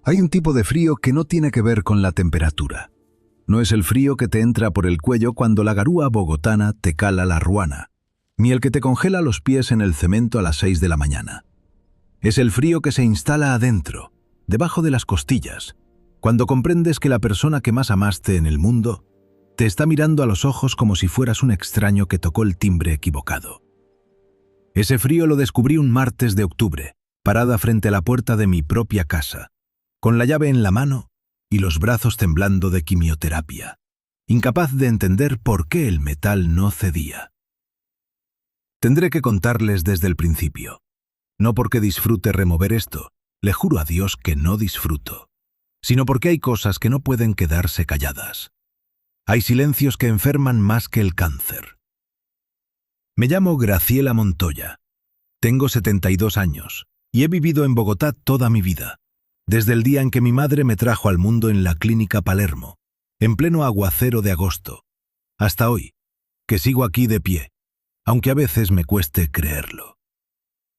Hay un tipo de frío que no tiene que ver con la temperatura. No es el frío que te entra por el cuello cuando la garúa bogotana te cala la ruana, ni el que te congela los pies en el cemento a las 6 de la mañana. Es el frío que se instala adentro, debajo de las costillas, cuando comprendes que la persona que más amaste en el mundo te está mirando a los ojos como si fueras un extraño que tocó el timbre equivocado. Ese frío lo descubrí un martes de octubre, parada frente a la puerta de mi propia casa, con la llave en la mano y los brazos temblando de quimioterapia, incapaz de entender por qué el metal no cedía. Tendré que contarles desde el principio. No porque disfrute remover esto, le juro a Dios que no disfruto, sino porque hay cosas que no pueden quedarse calladas. Hay silencios que enferman más que el cáncer. Me llamo Graciela Montoya. Tengo 72 años y he vivido en Bogotá toda mi vida, desde el día en que mi madre me trajo al mundo en la clínica Palermo, en pleno aguacero de agosto, hasta hoy, que sigo aquí de pie, aunque a veces me cueste creerlo.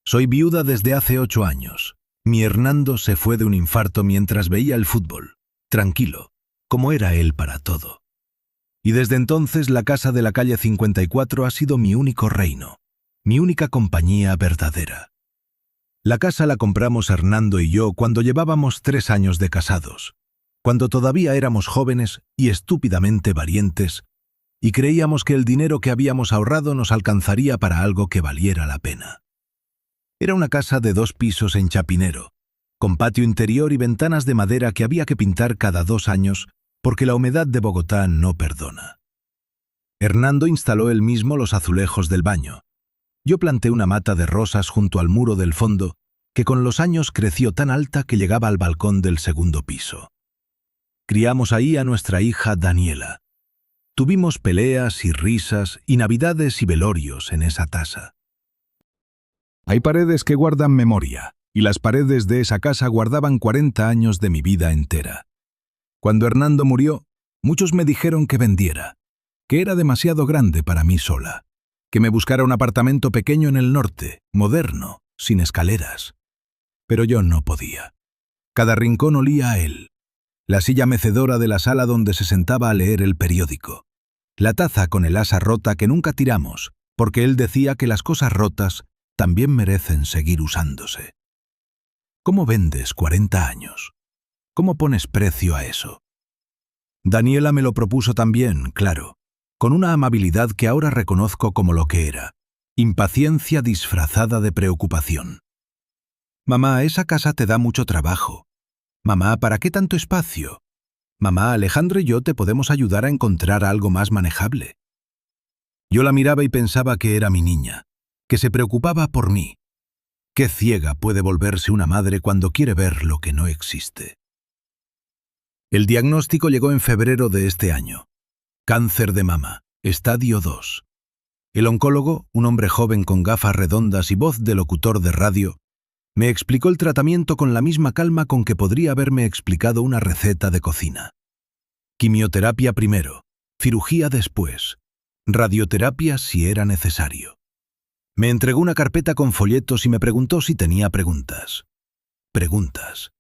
Soy viuda desde hace 8 años. Mi Hernando se fue de un infarto mientras veía el fútbol, tranquilo, como era él para todo. Y desde entonces la casa de la calle 54 ha sido mi único reino, mi única compañía verdadera. La casa la compramos Hernando y yo cuando llevábamos 3 años de casados, cuando todavía éramos jóvenes y estúpidamente valientes, y creíamos que el dinero que habíamos ahorrado nos alcanzaría para algo que valiera la pena. Era una casa de 2 pisos en Chapinero, con patio interior y ventanas de madera que había que pintar cada 2 años porque la humedad de Bogotá no perdona. Hernando instaló él mismo los azulejos del baño. Yo planté una mata de rosas junto al muro del fondo, que con los años creció tan alta que llegaba al balcón del segundo piso. Criamos ahí a nuestra hija Daniela. Tuvimos peleas y risas y navidades y velorios en esa casa. Hay paredes que guardan memoria, y las paredes de esa casa guardaban 40 años de mi vida entera. Cuando Hernando murió, muchos me dijeron que vendiera, que era demasiado grande para mí sola, que me buscara un apartamento pequeño en el norte, moderno, sin escaleras. Pero yo no podía. Cada rincón olía a él. La silla mecedora de la sala donde se sentaba a leer el periódico. La taza con el asa rota que nunca tiramos, porque él decía que las cosas rotas también merecen seguir usándose. ¿Cómo vendes 40 años? ¿Cómo pones precio a eso? Daniela me lo propuso también, claro, con una amabilidad que ahora reconozco como lo que era, impaciencia disfrazada de preocupación. Mamá, esa casa te da mucho trabajo. Mamá, ¿para qué tanto espacio? Mamá, Alejandro y yo te podemos ayudar a encontrar algo más manejable. Yo la miraba y pensaba que era mi niña, que se preocupaba por mí. Qué ciega puede volverse una madre cuando quiere ver lo que no existe. El diagnóstico llegó en febrero de este año. Cáncer de mama, estadio 2. El oncólogo, un hombre joven con gafas redondas y voz de locutor de radio, me explicó el tratamiento con la misma calma con que podría haberme explicado una receta de cocina. Quimioterapia primero, cirugía después, radioterapia si era necesario. Me entregó una carpeta con folletos y me preguntó si tenía preguntas. Preguntas.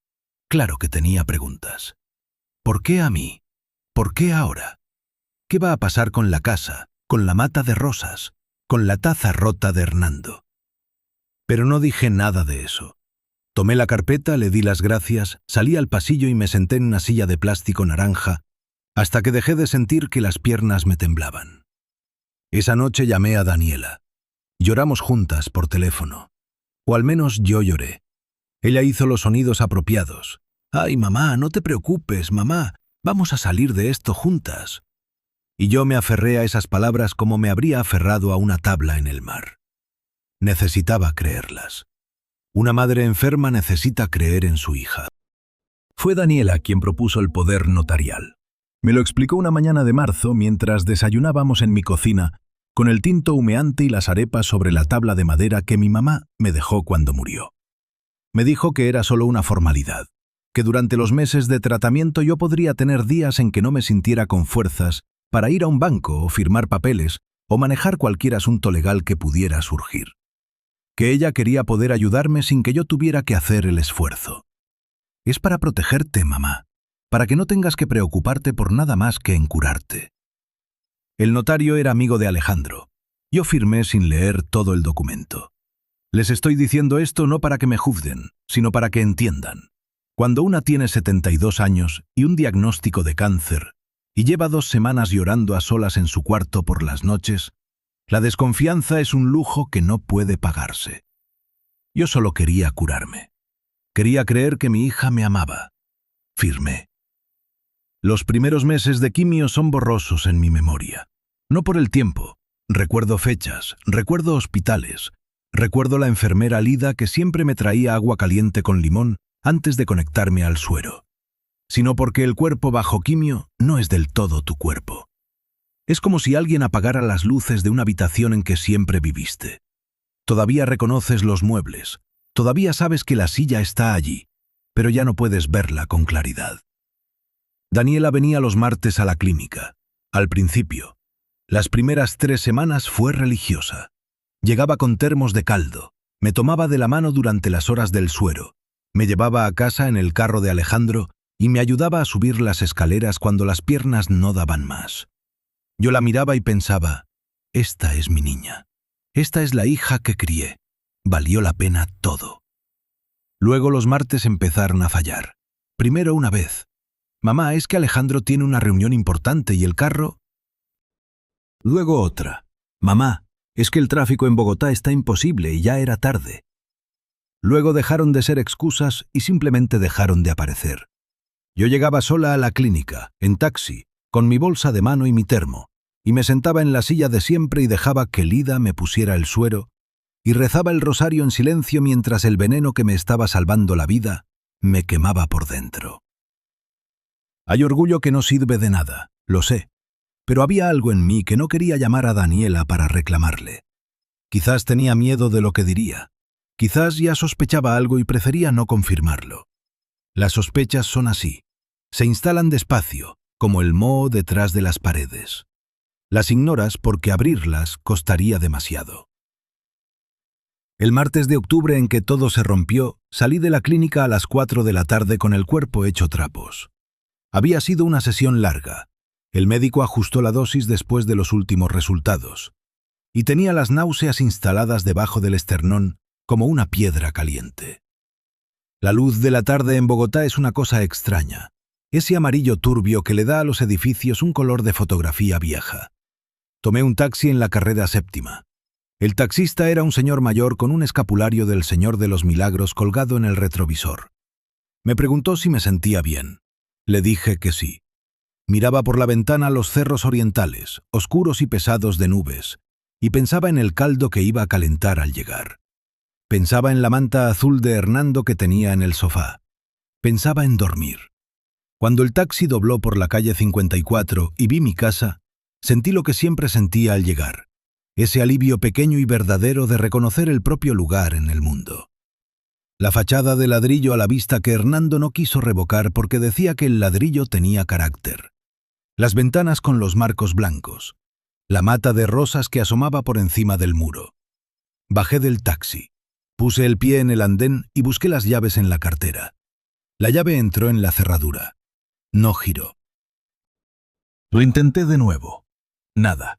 Claro que tenía preguntas. ¿Por qué a mí? ¿Por qué ahora? ¿Qué va a pasar con la casa, con la mata de rosas, con la taza rota de Hernando? Pero no dije nada de eso. Tomé la carpeta, le di las gracias, salí al pasillo y me senté en una silla de plástico naranja hasta que dejé de sentir que las piernas me temblaban. Esa noche llamé a Daniela. Lloramos juntas por teléfono. O al menos yo lloré. Ella hizo los sonidos apropiados. «Ay, mamá, no te preocupes, mamá, vamos a salir de esto juntas». Y yo me aferré a esas palabras como me habría aferrado a una tabla en el mar. Necesitaba creerlas. Una madre enferma necesita creer en su hija. Fue Daniela quien propuso el poder notarial. Me lo explicó una mañana de marzo mientras desayunábamos en mi cocina, con el tinto humeante y las arepas sobre la tabla de madera que mi mamá me dejó cuando murió. Me dijo que era solo una formalidad, que durante los meses de tratamiento yo podría tener días en que no me sintiera con fuerzas para ir a un banco o firmar papeles o manejar cualquier asunto legal que pudiera surgir. Que ella quería poder ayudarme sin que yo tuviera que hacer el esfuerzo. Es para protegerte, mamá, para que no tengas que preocuparte por nada más que en curarte. El notario era amigo de Alejandro. Yo firmé sin leer todo el documento. Les estoy diciendo esto no para que me juzguen, sino para que entiendan. Cuando una tiene 72 años y un diagnóstico de cáncer, y lleva 2 semanas llorando a solas en su cuarto por las noches, la desconfianza es un lujo que no puede pagarse. Yo solo quería curarme. Quería creer que mi hija me amaba. Firmé. Los primeros meses de quimio son borrosos en mi memoria. No por el tiempo. Recuerdo fechas, recuerdo hospitales, recuerdo la enfermera Lida que siempre me traía agua caliente con limón antes de conectarme al suero, sino porque el cuerpo bajo quimio no es del todo tu cuerpo. Es como si alguien apagara las luces de una habitación en que siempre viviste. Todavía reconoces los muebles, todavía sabes que la silla está allí, pero ya no puedes verla con claridad. Daniela venía los martes a la clínica. Al principio, las primeras 3 semanas fue religiosa. Llegaba con termos de caldo, me tomaba de la mano durante las horas del suero, me llevaba a casa en el carro de Alejandro y me ayudaba a subir las escaleras cuando las piernas no daban más. Yo la miraba y pensaba, esta es mi niña, esta es la hija que crié, valió la pena todo. Luego los martes empezaron a fallar. Primero una vez, mamá, es que Alejandro tiene una reunión importante y el carro... Luego otra, mamá, es que el tráfico en Bogotá está imposible y ya era tarde. Luego dejaron de ser excusas y simplemente dejaron de aparecer. Yo llegaba sola a la clínica, en taxi, con mi bolsa de mano y mi termo, y me sentaba en la silla de siempre y dejaba que Lida me pusiera el suero, y rezaba el rosario en silencio mientras el veneno que me estaba salvando la vida me quemaba por dentro. Hay orgullo que no sirve de nada, lo sé, pero había algo en mí que no quería llamar a Daniela para reclamarle. Quizás tenía miedo de lo que diría. Quizás ya sospechaba algo y prefería no confirmarlo. Las sospechas son así. Se instalan despacio, como el moho detrás de las paredes. Las ignoras porque abrirlas costaría demasiado. El martes de octubre en que todo se rompió, salí de la clínica a las 4 de la tarde con el cuerpo hecho trapos. Había sido una sesión larga. El médico ajustó la dosis después de los últimos resultados. Y tenía las náuseas instaladas debajo del esternón como una piedra caliente. La luz de la tarde en Bogotá es una cosa extraña. Ese amarillo turbio que le da a los edificios un color de fotografía vieja. Tomé un taxi en la carrera 7ª. El taxista era un señor mayor con un escapulario del Señor de los Milagros colgado en el retrovisor. Me preguntó si me sentía bien. Le dije que sí. Miraba por la ventana los cerros orientales, oscuros y pesados de nubes, y pensaba en el caldo que iba a calentar al llegar. Pensaba en la manta azul de Hernando que tenía en el sofá. Pensaba en dormir. Cuando el taxi dobló por la calle 54 y vi mi casa, sentí lo que siempre sentía al llegar, ese alivio pequeño y verdadero de reconocer el propio lugar en el mundo. La fachada de ladrillo a la vista que Hernando no quiso revocar porque decía que el ladrillo tenía carácter. Las ventanas con los marcos blancos. La mata de rosas que asomaba por encima del muro. Bajé del taxi. Puse el pie en el andén y busqué las llaves en la cartera. La llave entró en la cerradura. No giró. Lo intenté de nuevo. Nada.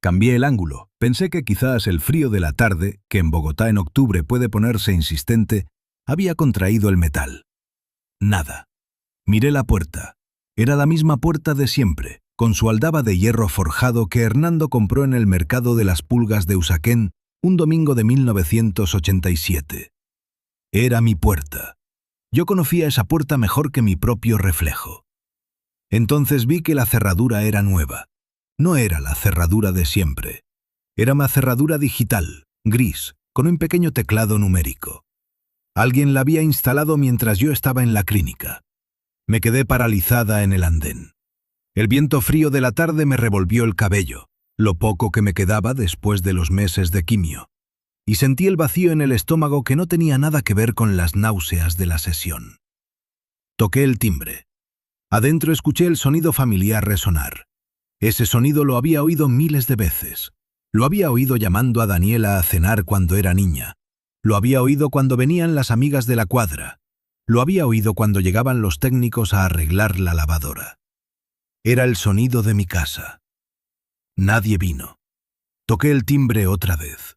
Cambié el ángulo. Pensé que quizás el frío de la tarde, que en Bogotá en octubre puede ponerse insistente, había contraído el metal. Nada. Miré la puerta. Era la misma puerta de siempre, con su aldaba de hierro forjado que Hernando compró en el mercado de las Pulgas de Usaquén un domingo de 1987. Era mi puerta. Yo conocía esa puerta mejor que mi propio reflejo. Entonces vi que la cerradura era nueva. No era la cerradura de siempre. Era una cerradura digital, gris, con un pequeño teclado numérico. Alguien la había instalado mientras yo estaba en la clínica. Me quedé paralizada en el andén. El viento frío de la tarde me revolvió el cabello, lo poco que me quedaba después de los meses de quimio, y sentí el vacío en el estómago que no tenía nada que ver con las náuseas de la sesión. Toqué el timbre. Adentro escuché el sonido familiar resonar. Ese sonido lo había oído miles de veces. Lo había oído llamando a Daniela a cenar cuando era niña. Lo había oído cuando venían las amigas de la cuadra. Lo había oído cuando llegaban los técnicos a arreglar la lavadora. Era el sonido de mi casa. Nadie vino. Toqué el timbre otra vez.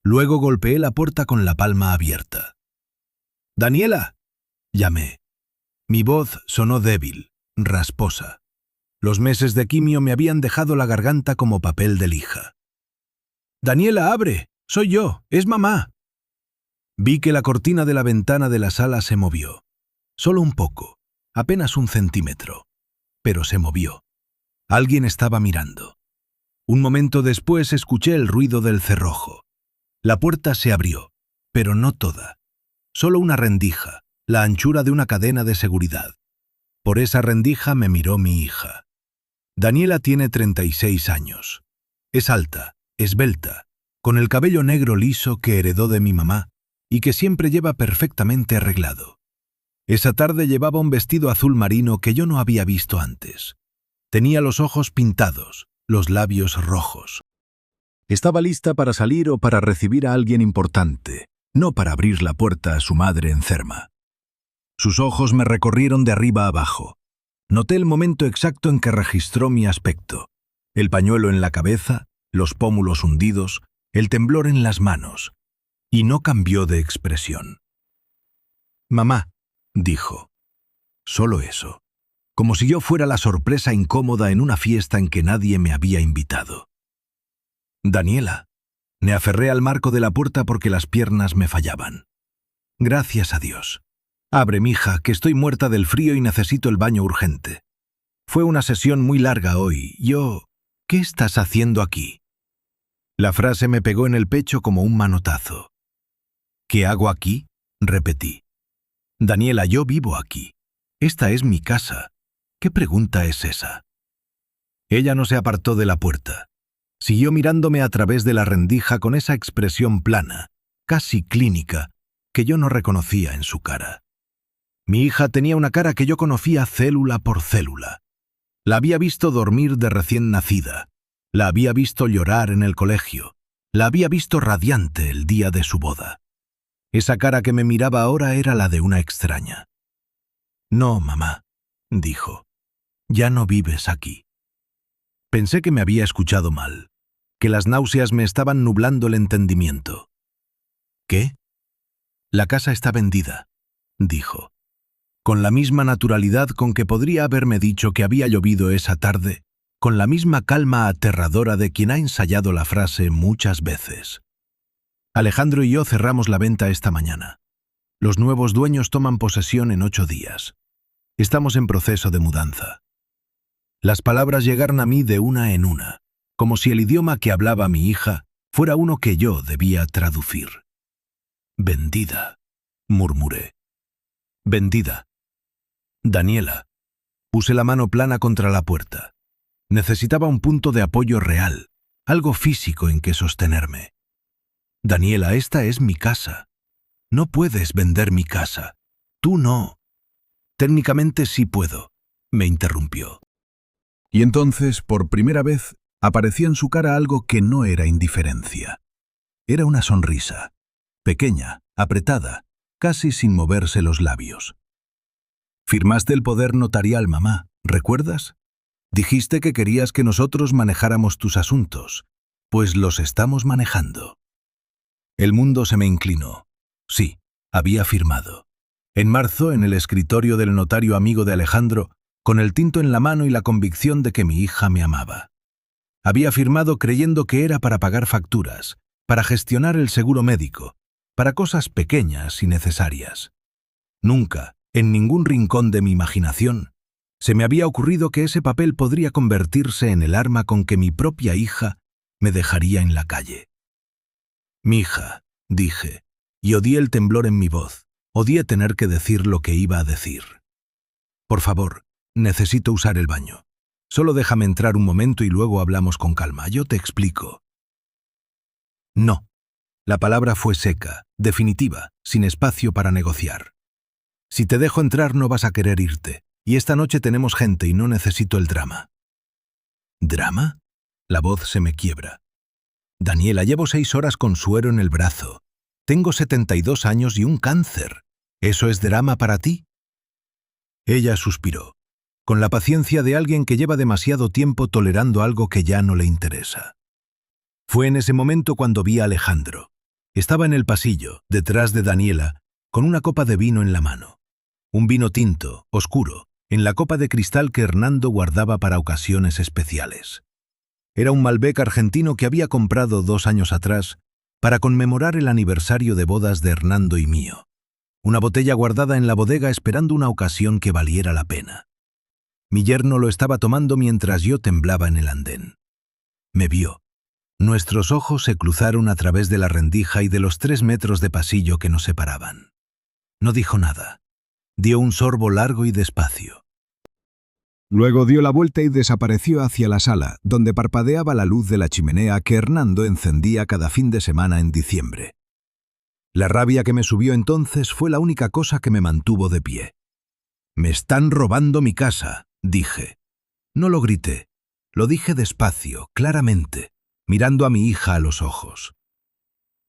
Luego golpeé la puerta con la palma abierta. «¡Daniela!», llamé. Mi voz sonó débil, rasposa. Los meses de quimio me habían dejado la garganta como papel de lija. «¡Daniela, abre! Soy yo, es mamá». Vi que la cortina de la ventana de la sala se movió. Solo un poco, apenas 1 centímetro. Pero se movió. Alguien estaba mirando. Un momento después escuché el ruido del cerrojo. La puerta se abrió, pero no toda. Solo una rendija, la anchura de una cadena de seguridad. Por esa rendija me miró mi hija. Daniela tiene 36 años. Es alta, esbelta, con el cabello negro liso que heredó de mi mamá y que siempre lleva perfectamente arreglado. Esa tarde llevaba un vestido azul marino que yo no había visto antes. Tenía los ojos pintados, los labios rojos. Estaba lista para salir o para recibir a alguien importante, no para abrir la puerta a su madre enferma. Sus ojos me recorrieron de arriba a abajo. Noté el momento exacto en que registró mi aspecto. El pañuelo en la cabeza, los pómulos hundidos, el temblor en las manos. Y no cambió de expresión. «Mamá», dijo. Solo eso. Como si yo fuera la sorpresa incómoda en una fiesta en que nadie me había invitado. «Daniela». Me aferré al marco de la puerta porque las piernas me fallaban. «Gracias a Dios. Abre, mija, que estoy muerta del frío y necesito el baño urgente. Fue una sesión muy larga hoy. ¿Qué estás haciendo aquí?». La frase me pegó en el pecho como un manotazo. «¿Qué hago aquí?», repetí. «Daniela, yo vivo aquí. Esta es mi casa. ¿Qué pregunta es esa?». Ella no se apartó de la puerta. Siguió mirándome a través de la rendija con esa expresión plana, casi clínica, que yo no reconocía en su cara. Mi hija tenía una cara que yo conocía célula por célula. La había visto dormir de recién nacida. La había visto llorar en el colegio. La había visto radiante el día de su boda. Esa cara que me miraba ahora era la de una extraña. «No, mamá», dijo. «Ya no vives aquí». Pensé que me había escuchado mal, que las náuseas me estaban nublando el entendimiento. «¿Qué?». «La casa está vendida», dijo. Con la misma naturalidad con que podría haberme dicho que había llovido esa tarde, con la misma calma aterradora de quien ha ensayado la frase muchas veces. Alejandro y yo cerramos la venta esta mañana. Los nuevos dueños toman posesión en 8 días. Estamos en proceso de mudanza. Las palabras llegaron a mí de una en una, como si el idioma que hablaba mi hija fuera uno que yo debía traducir. «Vendida», murmuré. «Vendida». «Daniela». Puse la mano plana contra la puerta. Necesitaba un punto de apoyo real, algo físico en que sostenerme. «Daniela, esta es mi casa. No puedes vender mi casa. Tú no». «Técnicamente sí puedo», me interrumpió. Y entonces, por primera vez, aparecía en su cara algo que no era indiferencia. Era una sonrisa, pequeña, apretada, casi sin moverse los labios. «Firmaste el poder notarial, mamá, ¿recuerdas? Dijiste que querías que nosotros manejáramos tus asuntos, pues los estamos manejando». El mundo se me inclinó. Sí, había firmado. En marzo, en el escritorio del notario amigo de Alejandro, con el tinto en la mano y la convicción de que mi hija me amaba. Había firmado creyendo que era para pagar facturas, para gestionar el seguro médico, para cosas pequeñas y necesarias. Nunca, en ningún rincón de mi imaginación, se me había ocurrido que ese papel podría convertirse en el arma con que mi propia hija me dejaría en la calle. «Mija», dije, y odié el temblor en mi voz, odié tener que decir lo que iba a decir. «Por favor, necesito usar el baño. Solo déjame entrar un momento y luego hablamos con calma, yo te explico». «No». La palabra fue seca, definitiva, sin espacio para negociar. «Si te dejo entrar no vas a querer irte, y esta noche tenemos gente y no necesito el drama». «¿Drama?». La voz se me quiebra. «Daniela, llevo 6 horas con suero en el brazo. Tengo 72 años y un cáncer. ¿Eso es drama para ti? Ella suspiró, con la paciencia de alguien que lleva demasiado tiempo tolerando algo que ya no le interesa. Fue en ese momento cuando vi a Alejandro. Estaba en el pasillo, detrás de Daniela, con una copa de vino en la mano. Un vino tinto, oscuro, en la copa de cristal que Hernando guardaba para ocasiones especiales. Era un Malbec argentino que había comprado 2 años atrás para conmemorar el aniversario de bodas de Hernando y mío. Una botella guardada en la bodega esperando una ocasión que valiera la pena. Mi yerno lo estaba tomando mientras yo temblaba en el andén. Me vio. Nuestros ojos se cruzaron a través de la rendija y de los 3 metros de pasillo que nos separaban. No dijo nada. Dio un sorbo largo y despacio. Luego dio la vuelta y desapareció hacia la sala, donde parpadeaba la luz de la chimenea que Hernando encendía cada fin de semana en diciembre. La rabia que me subió entonces fue la única cosa que me mantuvo de pie. «Me están robando mi casa», dije. No lo grité, lo dije despacio, claramente, mirando a mi hija a los ojos.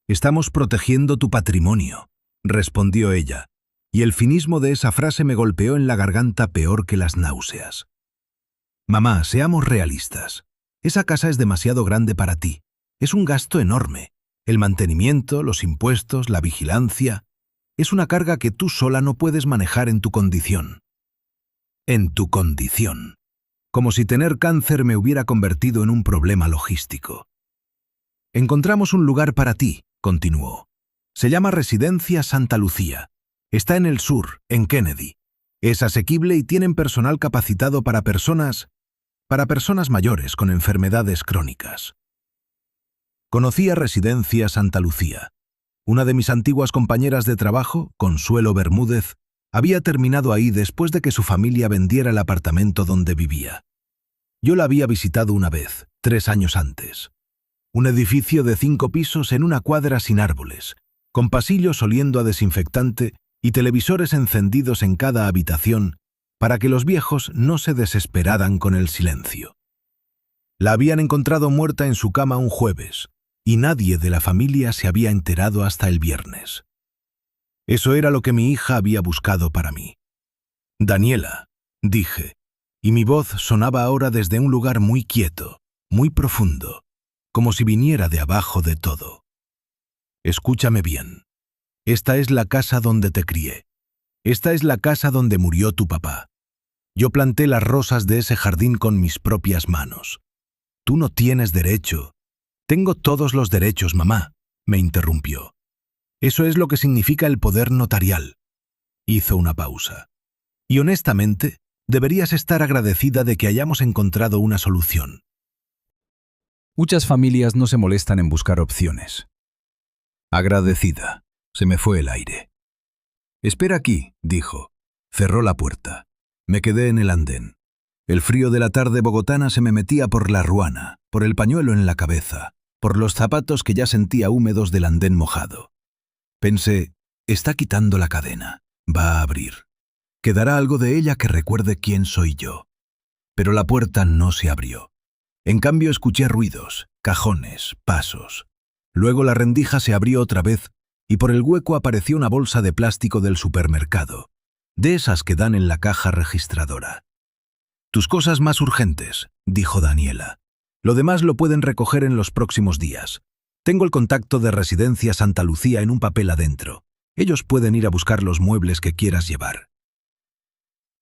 «Estamos protegiendo tu patrimonio», respondió ella, y el cinismo de esa frase me golpeó en la garganta peor que las náuseas. «Mamá, seamos realistas. Esa casa es demasiado grande para ti. Es un gasto enorme. El mantenimiento, los impuestos, la vigilancia. Es una carga que tú sola no puedes manejar en tu condición». En tu condición. Como si tener cáncer me hubiera convertido en un problema logístico. «Encontramos un lugar para ti», continuó. «Se llama Residencia Santa Lucía. Está en el sur, en Kennedy. Es asequible y tienen personal capacitado para personas mayores con enfermedades crónicas». Conocí a Residencia Santa Lucía. Una de mis antiguas compañeras de trabajo, Consuelo Bermúdez, había terminado ahí después de que su familia vendiera el apartamento donde vivía. Yo la había visitado una vez, 3 años antes. Un edificio de 5 pisos en una cuadra sin árboles, con pasillos oliendo a desinfectante y televisores encendidos en cada habitación para que los viejos no se desesperaran con el silencio. La habían encontrado muerta en su cama un jueves, y nadie de la familia se había enterado hasta el viernes. Eso era lo que mi hija había buscado para mí. «Daniela», dije, y mi voz sonaba ahora desde un lugar muy quieto, muy profundo, como si viniera de abajo de todo. «Escúchame bien. Esta es la casa donde te crié. Esta es la casa donde murió tu papá. Yo planté las rosas de ese jardín con mis propias manos. Tú no tienes derecho». «Tengo todos los derechos, mamá», me interrumpió. «Eso es lo que significa el poder notarial». Hizo una pausa. «Y honestamente, deberías estar agradecida de que hayamos encontrado una solución». Muchas familias no se molestan en buscar opciones. Agradecida. Se me fue el aire. «Espera aquí», dijo. Cerró la puerta. Me quedé en el andén. El frío de la tarde bogotana se me metía por la ruana, por el pañuelo en la cabeza, por los zapatos que ya sentía húmedos del andén mojado. Pensé, está quitando la cadena, va a abrir. Quedará algo de ella que recuerde quién soy yo. Pero la puerta no se abrió. En cambio escuché ruidos, cajones, pasos. Luego la rendija se abrió otra vez y por el hueco apareció una bolsa de plástico del supermercado, de esas que dan en la caja registradora. «Tus cosas más urgentes», dijo Daniela. «Lo demás lo pueden recoger en los próximos días. Tengo el contacto de Residencia Santa Lucía en un papel adentro. Ellos pueden ir a buscar los muebles que quieras llevar».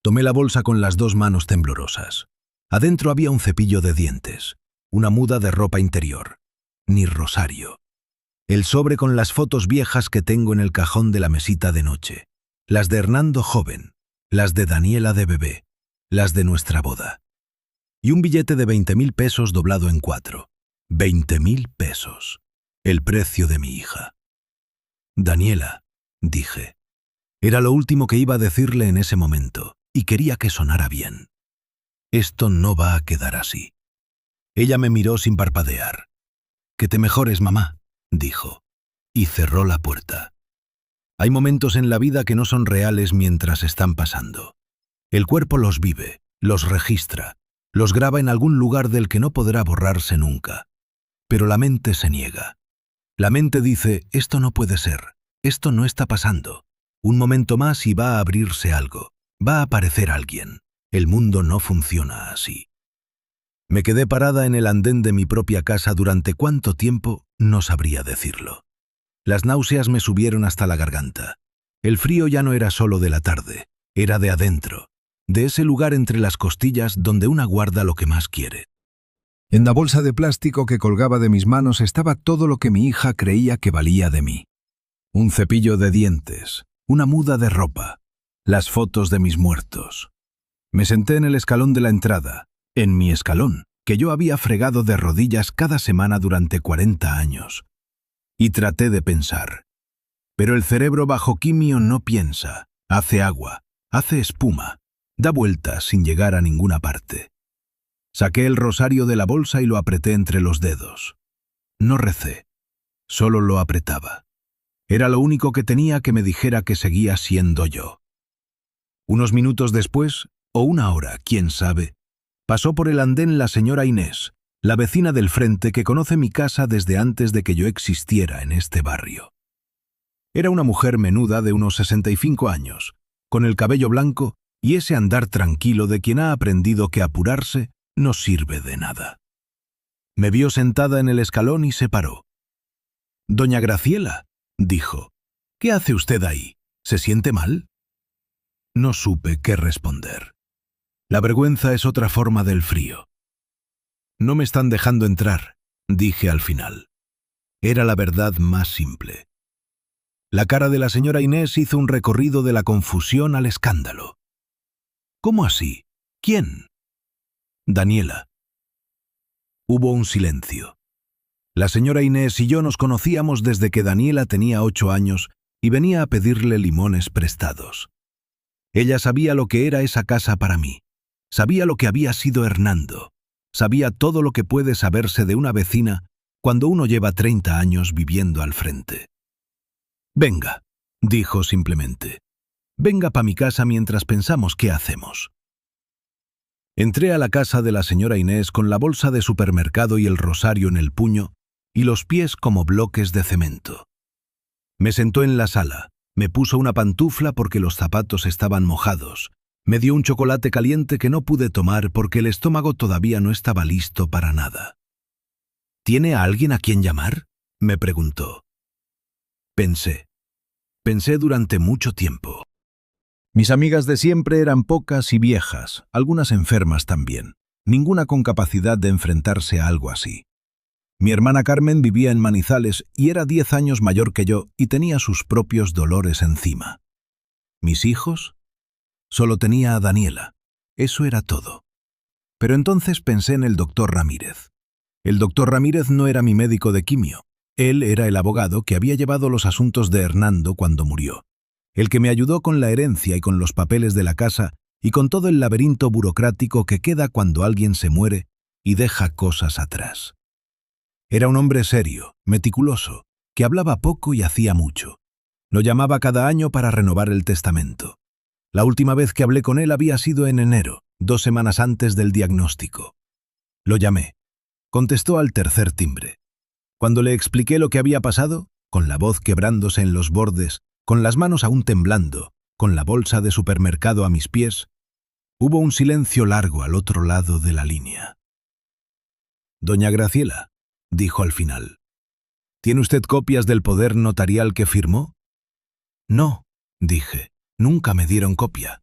Tomé la bolsa con las 2 manos temblorosas. Adentro había un cepillo de dientes, una muda de ropa interior. Ni rosario. El sobre con las fotos viejas que tengo en el cajón de la mesita de noche. Las de Hernando joven, las de Daniela de bebé, las de nuestra boda. Y un billete de 20.000 pesos doblado en 4. 20.000 pesos. El precio de mi hija. «Daniela», dije. Era lo último que iba a decirle en ese momento, y quería que sonara bien. «Esto no va a quedar así». Ella me miró sin parpadear. «Que te mejores, mamá», dijo, y cerró la puerta. Hay momentos en la vida que no son reales mientras están pasando. El cuerpo los vive, los registra, los graba en algún lugar del que no podrá borrarse nunca. Pero la mente se niega. La mente dice, esto no puede ser, esto no está pasando. Un momento más y va a abrirse algo. Va a aparecer alguien. El mundo no funciona así. Me quedé parada en el andén de mi propia casa durante cuánto tiempo, no sabría decirlo. Las náuseas me subieron hasta la garganta. El frío ya no era solo de la tarde, era de adentro, de ese lugar entre las costillas donde una guarda lo que más quiere. En la bolsa de plástico que colgaba de mis manos estaba todo lo que mi hija creía que valía de mí. Un cepillo de dientes, una muda de ropa, las fotos de mis muertos. Me senté en el escalón de la entrada, en mi escalón, que yo había fregado de rodillas cada semana durante 40 años. Y traté de pensar. Pero el cerebro bajo quimio no piensa, hace agua, hace espuma, da vueltas sin llegar a ninguna parte. Saqué el rosario de la bolsa y lo apreté entre los dedos. No recé, solo lo apretaba. Era lo único que tenía que me dijera que seguía siendo yo. Unos minutos después, o una hora, quién sabe, pasó por el andén la señora Inés, la vecina del frente que conoce mi casa desde antes de que yo existiera en este barrio. Era una mujer menuda de unos 65 años, con el cabello blanco y ese andar tranquilo de quien ha aprendido que apurarse no sirve de nada. Me vio sentada en el escalón y se paró. «Doña Graciela», dijo, «¿qué hace usted ahí? ¿Se siente mal?» No supe qué responder. La vergüenza es otra forma del frío. «No me están dejando entrar», dije al final. Era la verdad más simple. La cara de la señora Inés hizo un recorrido de la confusión al escándalo. «¿Cómo así? ¿Quién?» «Daniela». Hubo un silencio. La señora Inés y yo nos conocíamos desde que Daniela tenía 8 años y venía a pedirle limones prestados. Ella sabía lo que era esa casa para mí. Sabía lo que había sido Hernando. Sabía todo lo que puede saberse de una vecina cuando uno lleva 30 años viviendo al frente. «Venga», dijo simplemente. «Venga pa' mi casa mientras pensamos qué hacemos». Entré a la casa de la señora Inés con la bolsa de supermercado y el rosario en el puño y los pies como bloques de cemento. Me sentó en la sala, me puso una pantufla porque los zapatos estaban mojados, me dio un chocolate caliente que no pude tomar porque el estómago todavía no estaba listo para nada. «¿Tiene a alguien a quien llamar?», me preguntó. Pensé durante mucho tiempo. Mis amigas de siempre eran pocas y viejas, algunas enfermas también, ninguna con capacidad de enfrentarse a algo así. Mi hermana Carmen vivía en Manizales y era 10 años mayor que yo y tenía sus propios dolores encima. ¿Mis hijos? Solo tenía a Daniela. Eso era todo. Pero entonces pensé en el doctor Ramírez. El doctor Ramírez no era mi médico de quimio. Él era el abogado que había llevado los asuntos de Hernando cuando murió. El que me ayudó con la herencia y con los papeles de la casa y con todo el laberinto burocrático que queda cuando alguien se muere y deja cosas atrás. Era un hombre serio, meticuloso, que hablaba poco y hacía mucho. Lo llamaba cada año para renovar el testamento. La última vez que hablé con él había sido en enero, 2 semanas antes del diagnóstico. Lo llamé. Contestó al tercer timbre. Cuando le expliqué lo que había pasado, con la voz quebrándose en los bordes, con las manos aún temblando, con la bolsa de supermercado a mis pies, hubo un silencio largo al otro lado de la línea. «Doña Graciela», dijo al final, «¿tiene usted copias del poder notarial que firmó?» «No», dije, «nunca me dieron copia».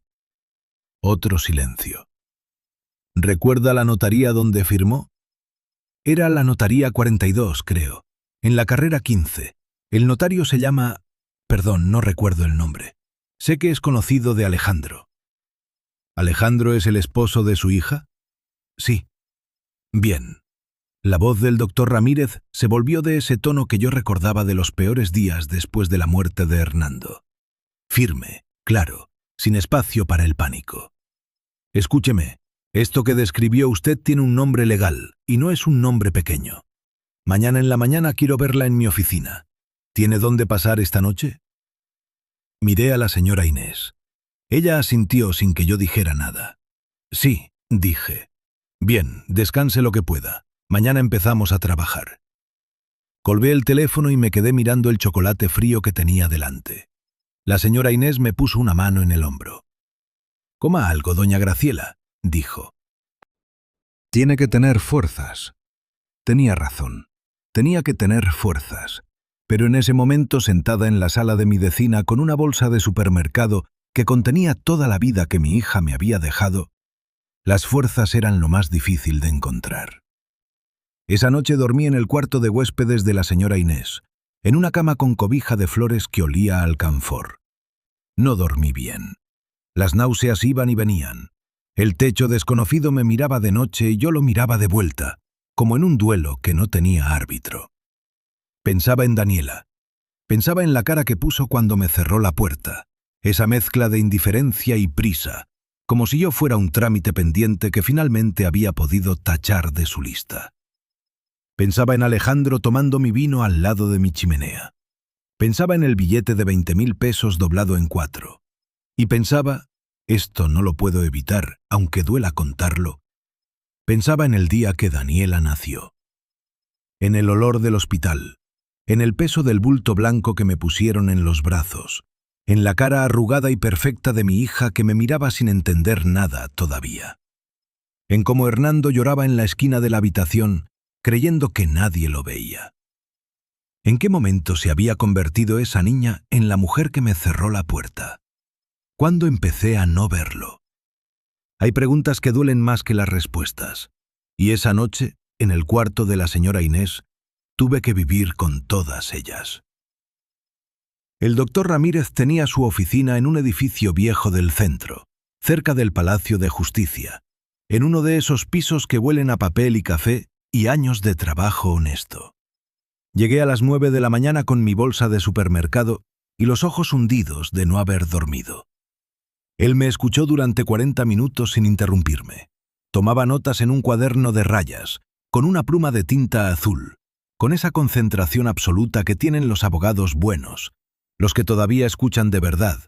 Otro silencio. «¿Recuerda la notaría donde firmó?» Era la notaría 42, creo, en la carrera 15. El notario se llama... Perdón, no recuerdo el nombre. Sé que es conocido de Alejandro. ¿Alejandro es el esposo de su hija? Sí. Bien. La voz del doctor Ramírez se volvió de ese tono que yo recordaba de los peores días después de la muerte de Hernando. Firme, claro, sin espacio para el pánico. Escúcheme, esto que describió usted tiene un nombre legal, y no es un nombre pequeño. Mañana en la mañana quiero verla en mi oficina. ¿Tiene dónde pasar esta noche? Miré a la señora Inés. Ella asintió sin que yo dijera nada. Sí, dije. Bien, descanse lo que pueda. Mañana empezamos a trabajar. Colgué el teléfono y me quedé mirando el chocolate frío que tenía delante. La señora Inés me puso una mano en el hombro. «Coma algo, doña Graciela», dijo. «Tiene que tener fuerzas». Tenía razón. Tenía que tener fuerzas. Pero en ese momento, sentada en la sala de mi vecina con una bolsa de supermercado que contenía toda la vida que mi hija me había dejado, las fuerzas eran lo más difícil de encontrar. Esa noche dormí en el cuarto de huéspedes de la señora Inés, en una cama con cobija de flores que olía a alcanfor. No dormí bien. Las náuseas iban y venían. El techo desconocido me miraba de noche y yo lo miraba de vuelta, como en un duelo que no tenía árbitro. Pensaba en Daniela. Pensaba en la cara que puso cuando me cerró la puerta, esa mezcla de indiferencia y prisa, como si yo fuera un trámite pendiente que finalmente había podido tachar de su lista. Pensaba en Alejandro tomando mi vino al lado de mi chimenea. Pensaba en el billete de 20.000 pesos doblado en 4. Y pensaba, esto no lo puedo evitar, aunque duela contarlo, pensaba en el día que Daniela nació. En el olor del hospital, en el peso del bulto blanco que me pusieron en los brazos, en la cara arrugada y perfecta de mi hija que me miraba sin entender nada todavía. En cómo Hernando lloraba en la esquina de la habitación, creyendo que nadie lo veía. ¿En qué momento se había convertido esa niña en la mujer que me cerró la puerta? ¿Cuándo empecé a no verlo? Hay preguntas que duelen más que las respuestas, y esa noche, en el cuarto de la señora Inés, tuve que vivir con todas ellas. El doctor Ramírez tenía su oficina en un edificio viejo del centro, cerca del Palacio de Justicia, en uno de esos pisos que huelen a papel y café y años de trabajo honesto. Llegué a las 9 de la mañana con mi bolsa de supermercado y los ojos hundidos de no haber dormido. Él me escuchó durante 40 minutos sin interrumpirme. Tomaba notas en un cuaderno de rayas, con una pluma de tinta azul, con esa concentración absoluta que tienen los abogados buenos, los que todavía escuchan de verdad,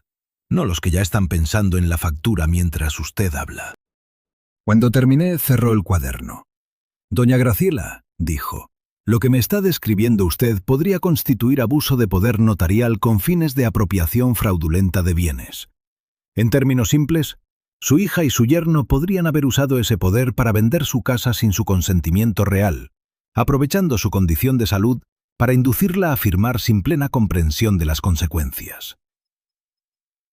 no los que ya están pensando en la factura mientras usted habla. Cuando terminé, cerró el cuaderno. «Doña Graciela», dijo, «lo que me está describiendo usted podría constituir abuso de poder notarial con fines de apropiación fraudulenta de bienes. En términos simples, su hija y su yerno podrían haber usado ese poder para vender su casa sin su consentimiento real, aprovechando su condición de salud para inducirla a firmar sin plena comprensión de las consecuencias».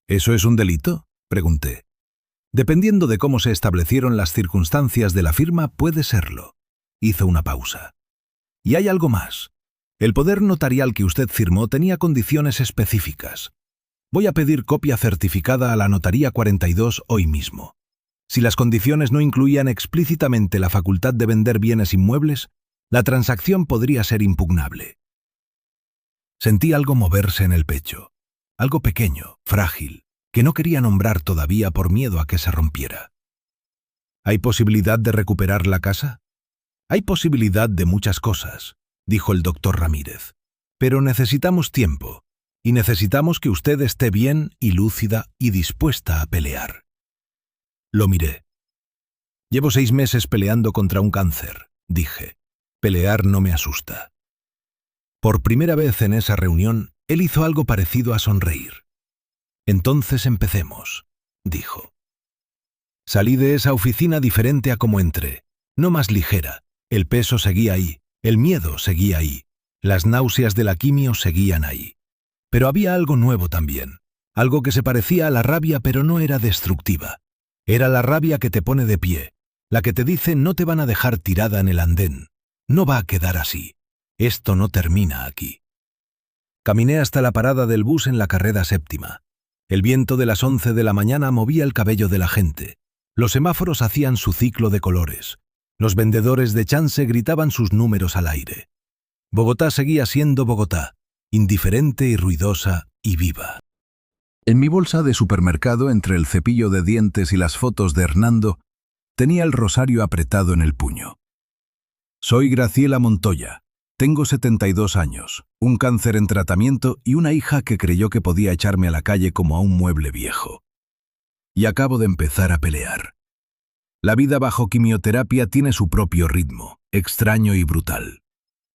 «¿Eso es un delito?», pregunté. «Dependiendo de cómo se establecieron las circunstancias de la firma, puede serlo». Hizo una pausa. «Y hay algo más. El poder notarial que usted firmó tenía condiciones específicas. Voy a pedir copia certificada a la Notaría 42 hoy mismo. Si las condiciones no incluían explícitamente la facultad de vender bienes inmuebles, la transacción podría ser impugnable». Sentí algo moverse en el pecho, algo pequeño, frágil, que no quería nombrar todavía por miedo a que se rompiera. «¿Hay posibilidad de recuperar la casa?». «Hay posibilidad de muchas cosas», dijo el doctor Ramírez, «pero necesitamos tiempo. Y necesitamos que usted esté bien y lúcida y dispuesta a pelear». Lo miré. «Llevo 6 meses peleando contra un cáncer», dije. «Pelear no me asusta». Por primera vez en esa reunión, él hizo algo parecido a sonreír. «Entonces empecemos», dijo. Salí de esa oficina diferente a como entré, no más ligera. El peso seguía ahí, el miedo seguía ahí, las náuseas de la quimio seguían ahí. Pero había algo nuevo también, algo que se parecía a la rabia pero no era destructiva. Era la rabia que te pone de pie, la que te dice no te van a dejar tirada en el andén, no va a quedar así, esto no termina aquí. Caminé hasta la parada del bus en la carrera séptima. El viento de las 11 de la mañana movía el cabello de la gente. Los semáforos hacían su ciclo de colores. Los vendedores de chance gritaban sus números al aire. Bogotá seguía siendo Bogotá, indiferente y ruidosa y viva. En mi bolsa de supermercado, entre el cepillo de dientes y las fotos de Hernando, tenía el rosario apretado en el puño. «Soy Graciela Montoya. Tengo 72 años, un cáncer en tratamiento y una hija que creyó que podía echarme a la calle como a un mueble viejo. Y acabo de empezar a pelear. La vida bajo quimioterapia tiene su propio ritmo, extraño y brutal.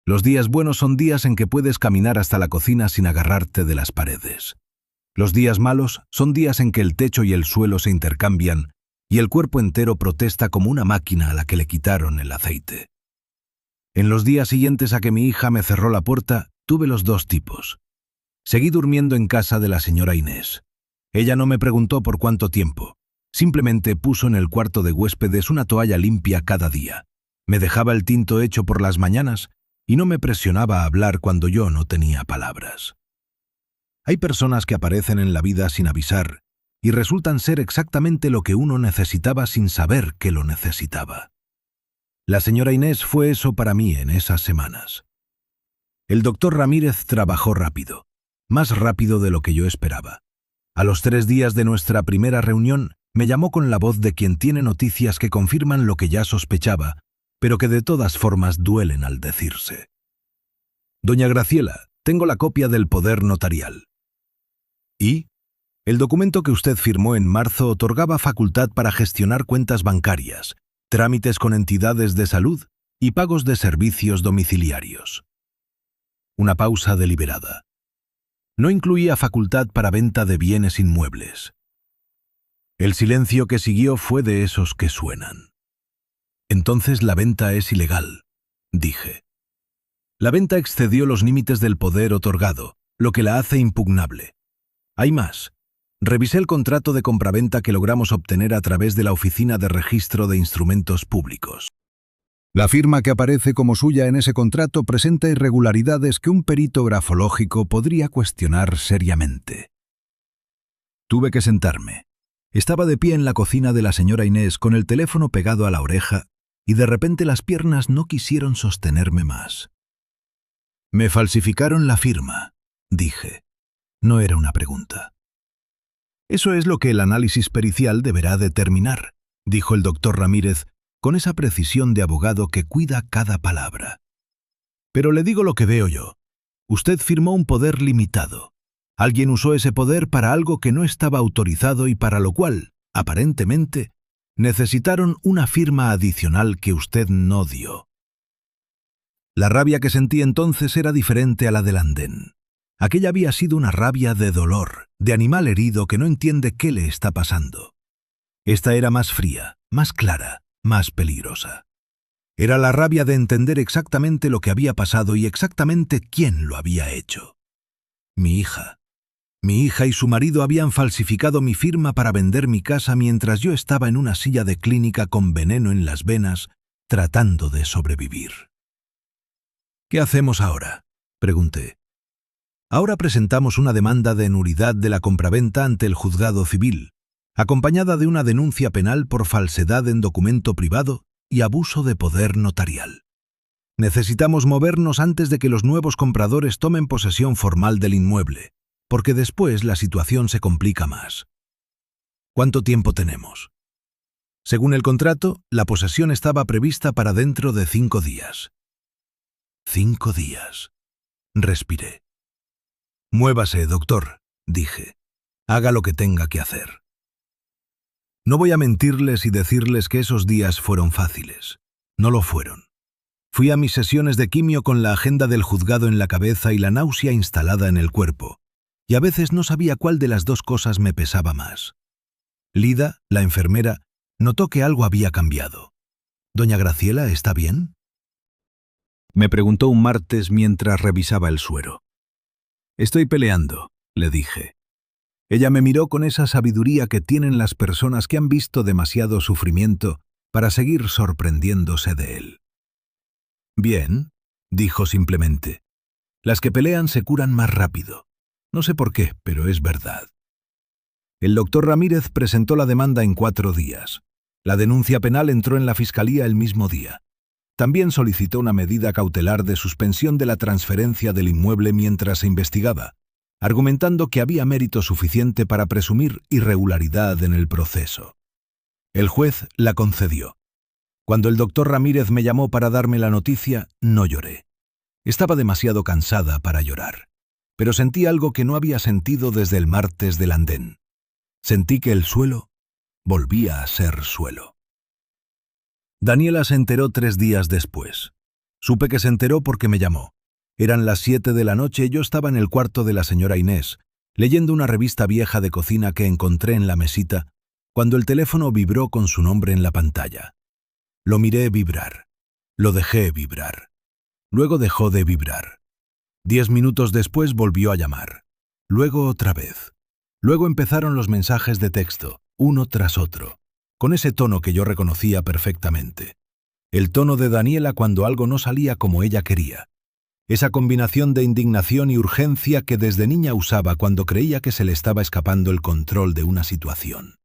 Los días buenos son días en que puedes caminar hasta la cocina sin agarrarte de las paredes. Los días malos son días en que el techo y el suelo se intercambian y el cuerpo entero protesta como una máquina a la que le quitaron el aceite. En los días siguientes a que mi hija me cerró la puerta, tuve los dos tipos. Seguí durmiendo en casa de la señora Inés. Ella no me preguntó por cuánto tiempo. Simplemente puso en el cuarto de huéspedes una toalla limpia cada día. Me dejaba el tinto hecho por las mañanas y no me presionaba a hablar cuando yo no tenía palabras. Hay personas que aparecen en la vida sin avisar y resultan ser exactamente lo que uno necesitaba sin saber que lo necesitaba. La señora Inés fue eso para mí en esas semanas. El doctor Ramírez trabajó rápido, más rápido de lo que yo esperaba. A los 3 días de nuestra primera reunión, me llamó con la voz de quien tiene noticias que confirman lo que ya sospechaba, pero que de todas formas duelen al decirse. Doña Graciela, tengo la copia del poder notarial. ¿Y? El documento que usted firmó en marzo otorgaba facultad para gestionar cuentas bancarias, trámites con entidades de salud y pagos de servicios domiciliarios. Una pausa deliberada. No incluía facultad para venta de bienes inmuebles. El silencio que siguió fue de esos que suenan. Entonces la venta es ilegal, dije. La venta excedió los límites del poder otorgado, lo que la hace impugnable. Hay más. Revisé el contrato de compraventa que logramos obtener a través de la Oficina de Registro de Instrumentos Públicos. La firma que aparece como suya en ese contrato presenta irregularidades que un perito grafológico podría cuestionar seriamente. Tuve que sentarme. Estaba de pie en la cocina de la señora Inés con el teléfono pegado a la oreja y de repente las piernas no quisieron sostenerme más. Me falsificaron la firma, dije. No era una pregunta. Eso es lo que el análisis pericial deberá determinar, dijo el doctor Ramírez, con esa precisión de abogado que cuida cada palabra. Pero le digo lo que veo yo. Usted firmó un poder limitado. Alguien usó ese poder para algo que no estaba autorizado y para lo cual, aparentemente, necesitaron una firma adicional que usted no dio. La rabia que sentí entonces era diferente a la del andén. Aquella había sido una rabia de dolor, de animal herido que no entiende qué le está pasando. Esta era más fría, más clara, más peligrosa. Era la rabia de entender exactamente lo que había pasado y exactamente quién lo había hecho. Mi hija. Mi hija y su marido habían falsificado mi firma para vender mi casa mientras yo estaba en una silla de clínica con veneno en las venas, tratando de sobrevivir. ¿Qué hacemos ahora?, pregunté. Ahora presentamos una demanda de nulidad de la compraventa ante el juzgado civil, acompañada de una denuncia penal por falsedad en documento privado y abuso de poder notarial. Necesitamos movernos antes de que los nuevos compradores tomen posesión formal del inmueble, porque después la situación se complica más. ¿Cuánto tiempo tenemos? Según el contrato, la posesión estaba prevista para dentro de 5 días. 5 días. Respiré. Muévase, doctor, dije. Haga lo que tenga que hacer. No voy a mentirles y decirles que esos días fueron fáciles. No lo fueron. Fui a mis sesiones de quimio con la agenda del juzgado en la cabeza y la náusea instalada en el cuerpo, y a veces no sabía cuál de las dos cosas me pesaba más. Lida, la enfermera, notó que algo había cambiado. ¿Doña Graciela está bien?, me preguntó un martes mientras revisaba el suero. Estoy peleando, le dije. Ella me miró con esa sabiduría que tienen las personas que han visto demasiado sufrimiento para seguir sorprendiéndose de él. Bien, dijo simplemente. Las que pelean se curan más rápido. No sé por qué, pero es verdad. El doctor Ramírez presentó la demanda en 4 días. La denuncia penal entró en la fiscalía el mismo día. También solicitó una medida cautelar de suspensión de la transferencia del inmueble mientras se investigaba, argumentando que había mérito suficiente para presumir irregularidad en el proceso. El juez la concedió. Cuando el doctor Ramírez me llamó para darme la noticia, no lloré. Estaba demasiado cansada para llorar, pero sentí algo que no había sentido desde el martes del andén. Sentí que el suelo volvía a ser suelo. Daniela se enteró 3 días después. Supe que se enteró porque me llamó. Eran las 7 de la noche y yo estaba en el cuarto de la señora Inés, leyendo una revista vieja de cocina que encontré en la mesita, cuando el teléfono vibró con su nombre en la pantalla. Lo miré vibrar. Lo dejé vibrar. Luego dejó de vibrar. 10 minutos después volvió a llamar. Luego otra vez. Luego empezaron los mensajes de texto, uno tras otro, con ese tono que yo reconocía perfectamente. El tono de Daniela cuando algo no salía como ella quería. Esa combinación de indignación y urgencia que desde niña usaba cuando creía que se le estaba escapando el control de una situación.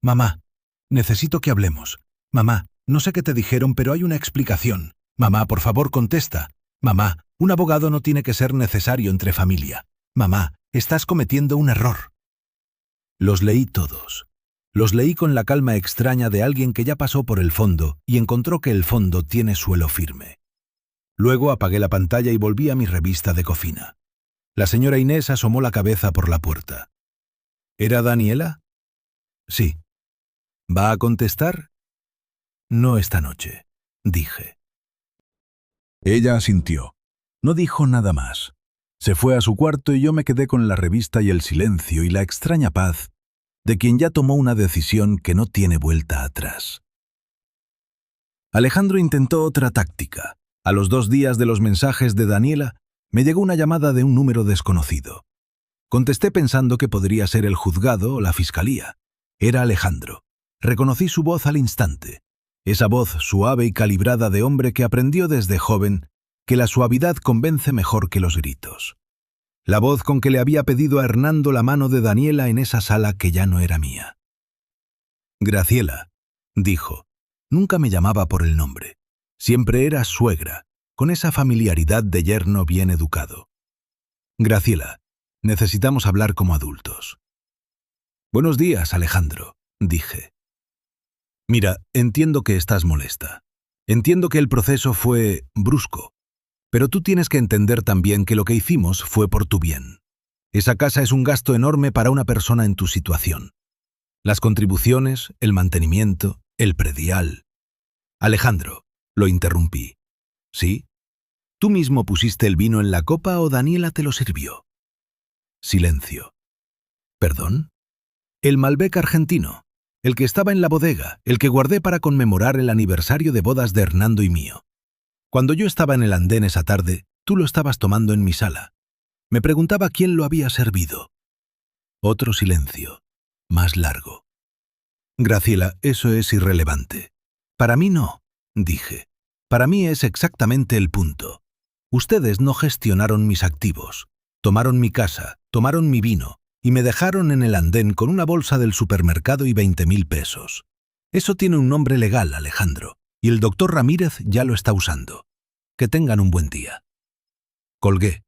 «Mamá, necesito que hablemos. Mamá, no sé qué te dijeron, pero hay una explicación. Mamá, por favor, contesta. Mamá, un abogado no tiene que ser necesario entre familia. Mamá, estás cometiendo un error». Los leí todos. Los leí con la calma extraña de alguien que ya pasó por el fondo y encontró que el fondo tiene suelo firme. Luego apagué la pantalla y volví a mi revista de cocina. La señora Inés asomó la cabeza por la puerta. ¿Era Daniela? Sí. ¿Va a contestar? No esta noche, dije. Ella asintió. No dijo nada más. Se fue a su cuarto y yo me quedé con la revista y el silencio y la extraña paz de quien ya tomó una decisión que no tiene vuelta atrás. Alejandro intentó otra táctica. A los 2 días de los mensajes de Daniela, me llegó una llamada de un número desconocido. Contesté pensando que podría ser el juzgado o la fiscalía. Era Alejandro. Reconocí su voz al instante. Esa voz suave y calibrada de hombre que aprendió desde joven que la suavidad convence mejor que los gritos. La voz con que le había pedido a Hernando la mano de Daniela en esa sala que ya no era mía. Graciela, dijo. Nunca me llamaba por el nombre. Siempre era suegra, con esa familiaridad de yerno bien educado. Graciela, necesitamos hablar como adultos. Buenos días, Alejandro, dije. Mira, entiendo que estás molesta. Entiendo que el proceso fue brusco. Pero tú tienes que entender también que lo que hicimos fue por tu bien. Esa casa es un gasto enorme para una persona en tu situación. Las contribuciones, el mantenimiento, el predial. Alejandro, lo interrumpí. ¿Sí? ¿Tú mismo pusiste el vino en la copa o Daniela te lo sirvió? Silencio. ¿Perdón? El Malbec argentino, el que estaba en la bodega, el que guardé para conmemorar el aniversario de bodas de Hernando y mío. Cuando yo estaba en el andén esa tarde, tú lo estabas tomando en mi sala. Me preguntaba quién lo había servido. Otro silencio, más largo. Graciela, eso es irrelevante. Para mí no, dije. Para mí es exactamente el punto. Ustedes no gestionaron mis activos, tomaron mi casa, tomaron mi vino y me dejaron en el andén con una bolsa del supermercado y 20.000 pesos. Eso tiene un nombre legal, Alejandro, y el doctor Ramírez ya lo está usando. Que tengan un buen día. Colgué.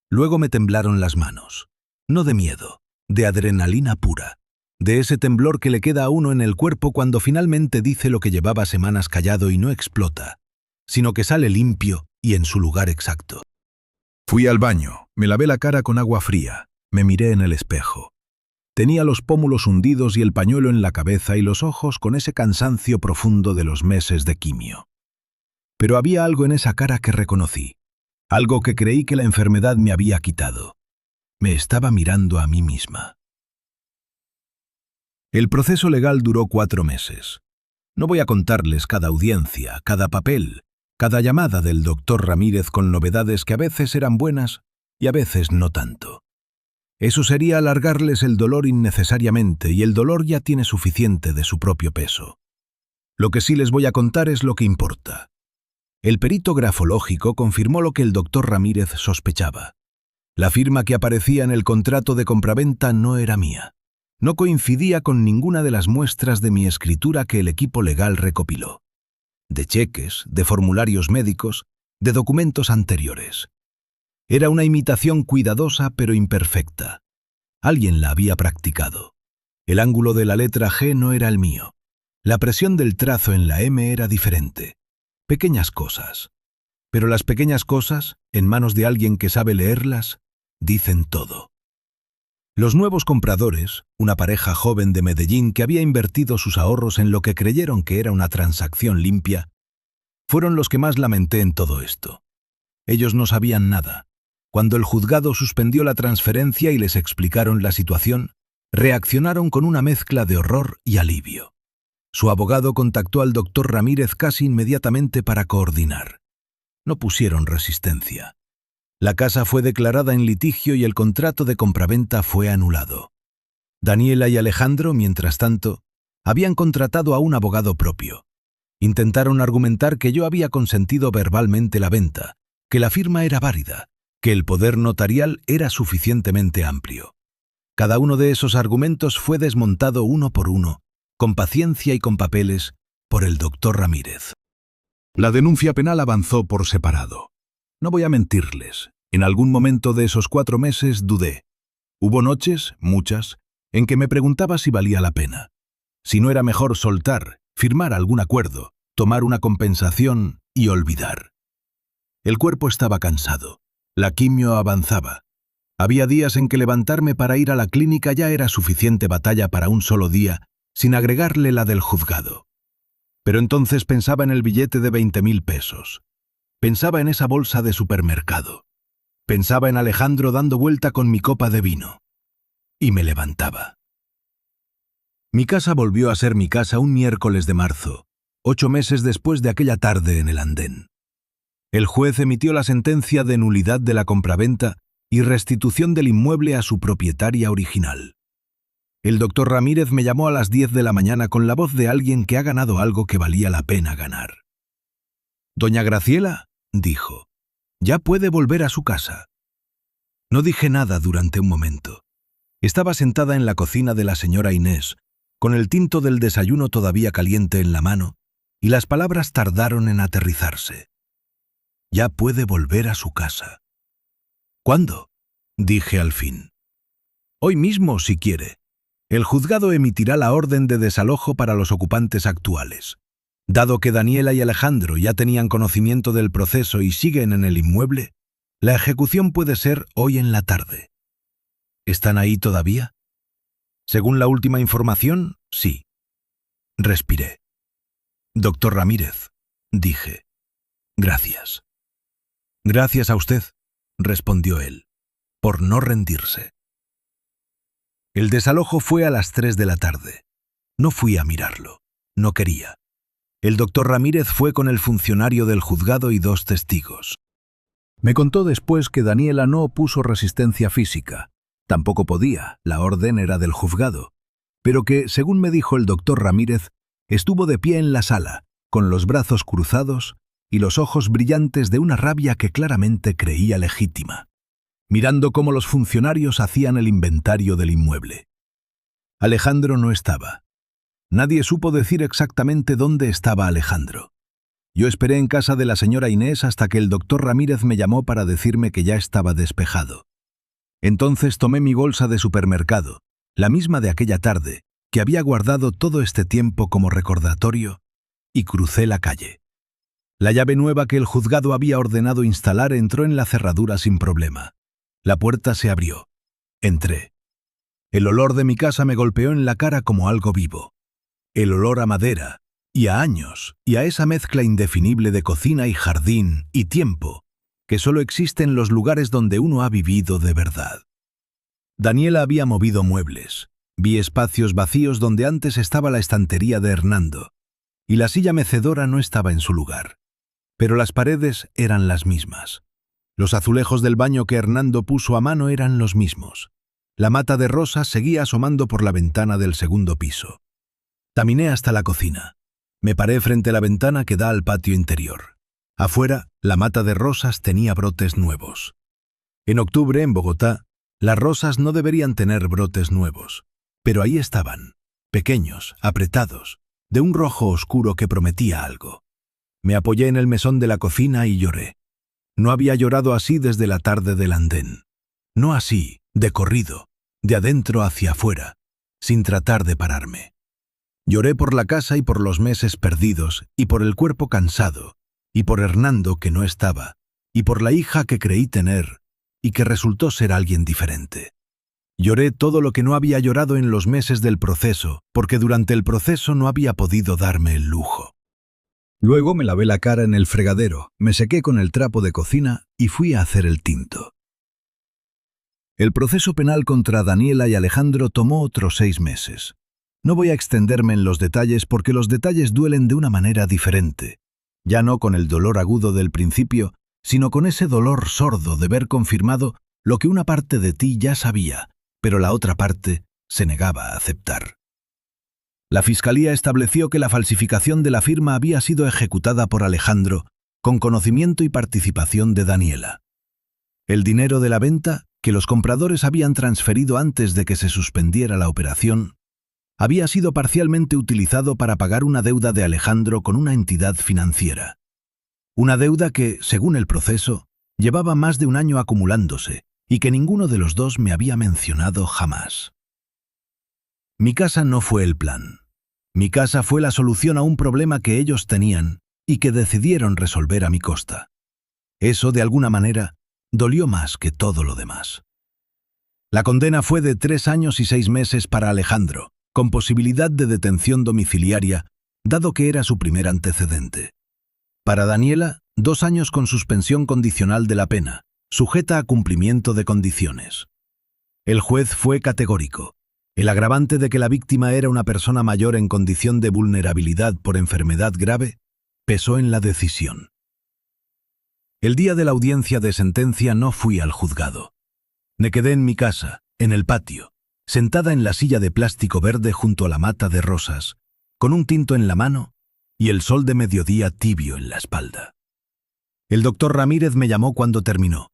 Luego me temblaron las manos. No de miedo, de adrenalina pura. De ese temblor que le queda a uno en el cuerpo cuando finalmente dice lo que llevaba semanas callado y no explota, sino que sale limpio y en su lugar exacto. Fui al baño, me lavé la cara con agua fría, me miré en el espejo. Tenía los pómulos hundidos y el pañuelo en la cabeza y los ojos con ese cansancio profundo de los meses de quimio. Pero había algo en esa cara que reconocí, algo que creí que la enfermedad me había quitado. Me estaba mirando a mí misma. El proceso legal duró 4 meses. No voy a contarles cada audiencia, cada papel, cada llamada del doctor Ramírez con novedades que a veces eran buenas y a veces no tanto. Eso sería alargarles el dolor innecesariamente y el dolor ya tiene suficiente de su propio peso. Lo que sí les voy a contar es lo que importa. El perito grafológico confirmó lo que el doctor Ramírez sospechaba. La firma que aparecía en el contrato de compraventa no era mía. No coincidía con ninguna de las muestras de mi escritura que el equipo legal recopiló. De cheques, de formularios médicos, de documentos anteriores. Era una imitación cuidadosa pero imperfecta. Alguien la había practicado. El ángulo de la letra G no era el mío. La presión del trazo en la M era diferente. Pequeñas cosas. Pero las pequeñas cosas, en manos de alguien que sabe leerlas, dicen todo. Los nuevos compradores, una pareja joven de Medellín que había invertido sus ahorros en lo que creyeron que era una transacción limpia, fueron los que más lamenté en todo esto. Ellos no sabían nada. Cuando el juzgado suspendió la transferencia y les explicaron la situación, reaccionaron con una mezcla de horror y alivio. Su abogado contactó al doctor Ramírez casi inmediatamente para coordinar. No pusieron resistencia. La casa fue declarada en litigio y el contrato de compraventa fue anulado. Daniela y Alejandro, mientras tanto, habían contratado a un abogado propio. Intentaron argumentar que yo había consentido verbalmente la venta, que la firma era válida, que el poder notarial era suficientemente amplio. Cada uno de esos argumentos fue desmontado uno por uno, con paciencia y con papeles, por el doctor Ramírez. La denuncia penal avanzó por separado. No voy a mentirles, en algún momento de esos 4 meses dudé. Hubo noches, muchas, en que me preguntaba si valía la pena. Si no era mejor soltar, firmar algún acuerdo, tomar una compensación y olvidar. El cuerpo estaba cansado. La quimio avanzaba. Había días en que levantarme para ir a la clínica ya era suficiente batalla para un solo día, sin agregarle la del juzgado. Pero entonces pensaba en el billete de 20.000 pesos. Pensaba en esa bolsa de supermercado. Pensaba en Alejandro dando vuelta con mi copa de vino. Y me levantaba. Mi casa volvió a ser mi casa un miércoles de marzo, 8 meses después de aquella tarde en el andén. El juez emitió la sentencia de nulidad de la compraventa y restitución del inmueble a su propietaria original. El doctor Ramírez me llamó a las 10 de la mañana con la voz de alguien que ha ganado algo que valía la pena ganar. «Doña Graciela», dijo, «ya puede volver a su casa». No dije nada durante un momento. Estaba sentada en la cocina de la señora Inés, con el tinto del desayuno todavía caliente en la mano, y las palabras tardaron en aterrizarse. «Ya puede volver a su casa». «¿Cuándo?», dije al fin. «Hoy mismo, si quiere. El juzgado emitirá la orden de desalojo para los ocupantes actuales. Dado que Daniela y Alejandro ya tenían conocimiento del proceso y siguen en el inmueble, la ejecución puede ser hoy en la tarde». «¿Están ahí todavía?». «Según la última información, sí». Respiré. «Doctor Ramírez», dije, «gracias». «Gracias a usted», respondió él, «por no rendirse». El desalojo fue a las 3 de la tarde. No fui a mirarlo. No quería. El doctor Ramírez fue con el funcionario del juzgado y 2 testigos. Me contó después que Daniela no opuso resistencia física. Tampoco podía, la orden era del juzgado. Pero que, según me dijo el doctor Ramírez, estuvo de pie en la sala, con los brazos cruzados y los ojos brillantes de una rabia que claramente creía legítima, mirando cómo los funcionarios hacían el inventario del inmueble. Alejandro no estaba. Nadie supo decir exactamente dónde estaba Alejandro. Yo esperé en casa de la señora Inés hasta que el doctor Ramírez me llamó para decirme que ya estaba despejado. Entonces tomé mi bolsa de supermercado, la misma de aquella tarde, que había guardado todo este tiempo como recordatorio, y crucé la calle. La llave nueva que el juzgado había ordenado instalar entró en la cerradura sin problema. La puerta se abrió. Entré. El olor de mi casa me golpeó en la cara como algo vivo. El olor a madera, y a años, y a esa mezcla indefinible de cocina y jardín y tiempo, que solo existe en los lugares donde uno ha vivido de verdad. Daniela había movido muebles. Vi espacios vacíos donde antes estaba la estantería de Hernando, y la silla mecedora no estaba en su lugar. Pero las paredes eran las mismas. Los azulejos del baño que Hernando puso a mano eran los mismos. La mata de rosas seguía asomando por la ventana del segundo piso. Caminé hasta la cocina. Me paré frente a la ventana que da al patio interior. Afuera, la mata de rosas tenía brotes nuevos. En octubre, en Bogotá, las rosas no deberían tener brotes nuevos, pero ahí estaban, pequeños, apretados, de un rojo oscuro que prometía algo. Me apoyé en el mesón de la cocina y lloré. No había llorado así desde la tarde del andén. No así, de corrido, de adentro hacia afuera, sin tratar de pararme. Lloré por la casa y por los meses perdidos, y por el cuerpo cansado, y por Hernando que no estaba, y por la hija que creí tener, y que resultó ser alguien diferente. Lloré todo lo que no había llorado en los meses del proceso, porque durante el proceso no había podido darme el lujo. Luego me lavé la cara en el fregadero, me sequé con el trapo de cocina y fui a hacer el tinto. El proceso penal contra Daniela y Alejandro tomó otros 6 meses. No voy a extenderme en los detalles porque los detalles duelen de una manera diferente. Ya no con el dolor agudo del principio, sino con ese dolor sordo de ver confirmado lo que una parte de ti ya sabía, pero la otra parte se negaba a aceptar. La Fiscalía estableció que la falsificación de la firma había sido ejecutada por Alejandro, con conocimiento y participación de Daniela. El dinero de la venta, que los compradores habían transferido antes de que se suspendiera la operación, había sido parcialmente utilizado para pagar una deuda de Alejandro con una entidad financiera. Una deuda que, según el proceso, llevaba más de un año acumulándose y que ninguno de los dos me había mencionado jamás. Mi casa no fue el plan. Mi casa fue la solución a un problema que ellos tenían y que decidieron resolver a mi costa. Eso, de alguna manera, dolió más que todo lo demás. La condena fue de 3 años y 6 meses para Alejandro, con posibilidad de detención domiciliaria, dado que era su primer antecedente. Para Daniela, 2 años con suspensión condicional de la pena, sujeta a cumplimiento de condiciones. El juez fue categórico. El agravante de que la víctima era una persona mayor en condición de vulnerabilidad por enfermedad grave pesó en la decisión. El día de la audiencia de sentencia no fui al juzgado. Me quedé en mi casa, en el patio, sentada en la silla de plástico verde junto a la mata de rosas, con un tinto en la mano y el sol de mediodía tibio en la espalda. El doctor Ramírez me llamó cuando terminó.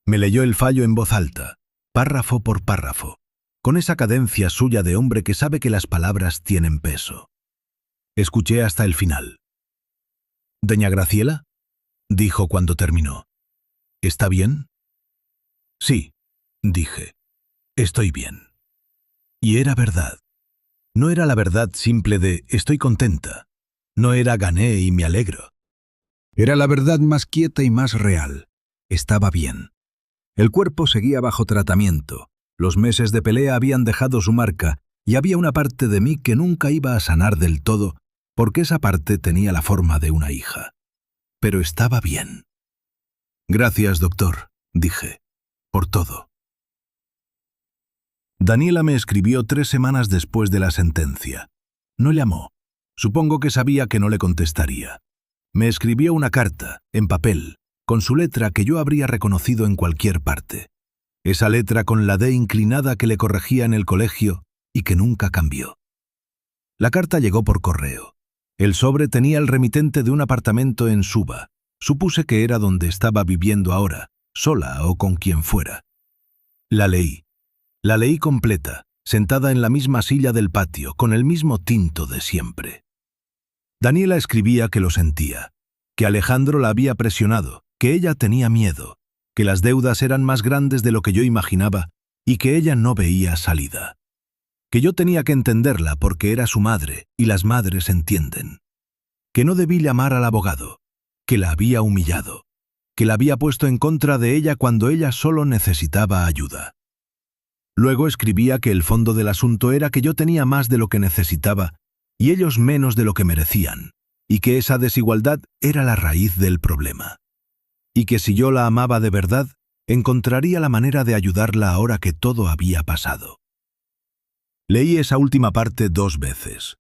Me leyó el fallo en voz alta, párrafo por párrafo, con esa cadencia suya de hombre que sabe que las palabras tienen peso. Escuché hasta el final. «¿Doña Graciela?», dijo cuando terminó. «¿Está bien?». «Sí», dije. «Estoy bien». Y era verdad. No era la verdad simple de «estoy contenta». No era «gané y me alegro». Era la verdad más quieta y más real. Estaba bien. El cuerpo seguía bajo tratamiento. Los meses de pelea habían dejado su marca y había una parte de mí que nunca iba a sanar del todo porque esa parte tenía la forma de una hija. Pero estaba bien. «Gracias, doctor», dije, «por todo». Daniela me escribió 3 semanas después de la sentencia. No llamó. Supongo que sabía que no le contestaría. Me escribió una carta, en papel, con su letra que yo habría reconocido en cualquier parte. Esa letra con la D inclinada que le corregía en el colegio y que nunca cambió. La carta llegó por correo. El sobre tenía el remitente de un apartamento en Suba. Supuse que era donde estaba viviendo ahora, sola o con quien fuera. La leí. La leí completa, sentada en la misma silla del patio, con el mismo tinto de siempre. Daniela escribía que lo sentía, que Alejandro la había presionado, que ella tenía miedo, que las deudas eran más grandes de lo que yo imaginaba y que ella no veía salida. Que yo tenía que entenderla porque era su madre y las madres entienden. Que no debí llamar al abogado, que la había humillado, que la había puesto en contra de ella cuando ella solo necesitaba ayuda. Luego escribía que el fondo del asunto era que yo tenía más de lo que necesitaba y ellos menos de lo que merecían, y que esa desigualdad era la raíz del problema. Y que si yo la amaba de verdad, encontraría la manera de ayudarla ahora que todo había pasado. Leí esa última parte 2 veces.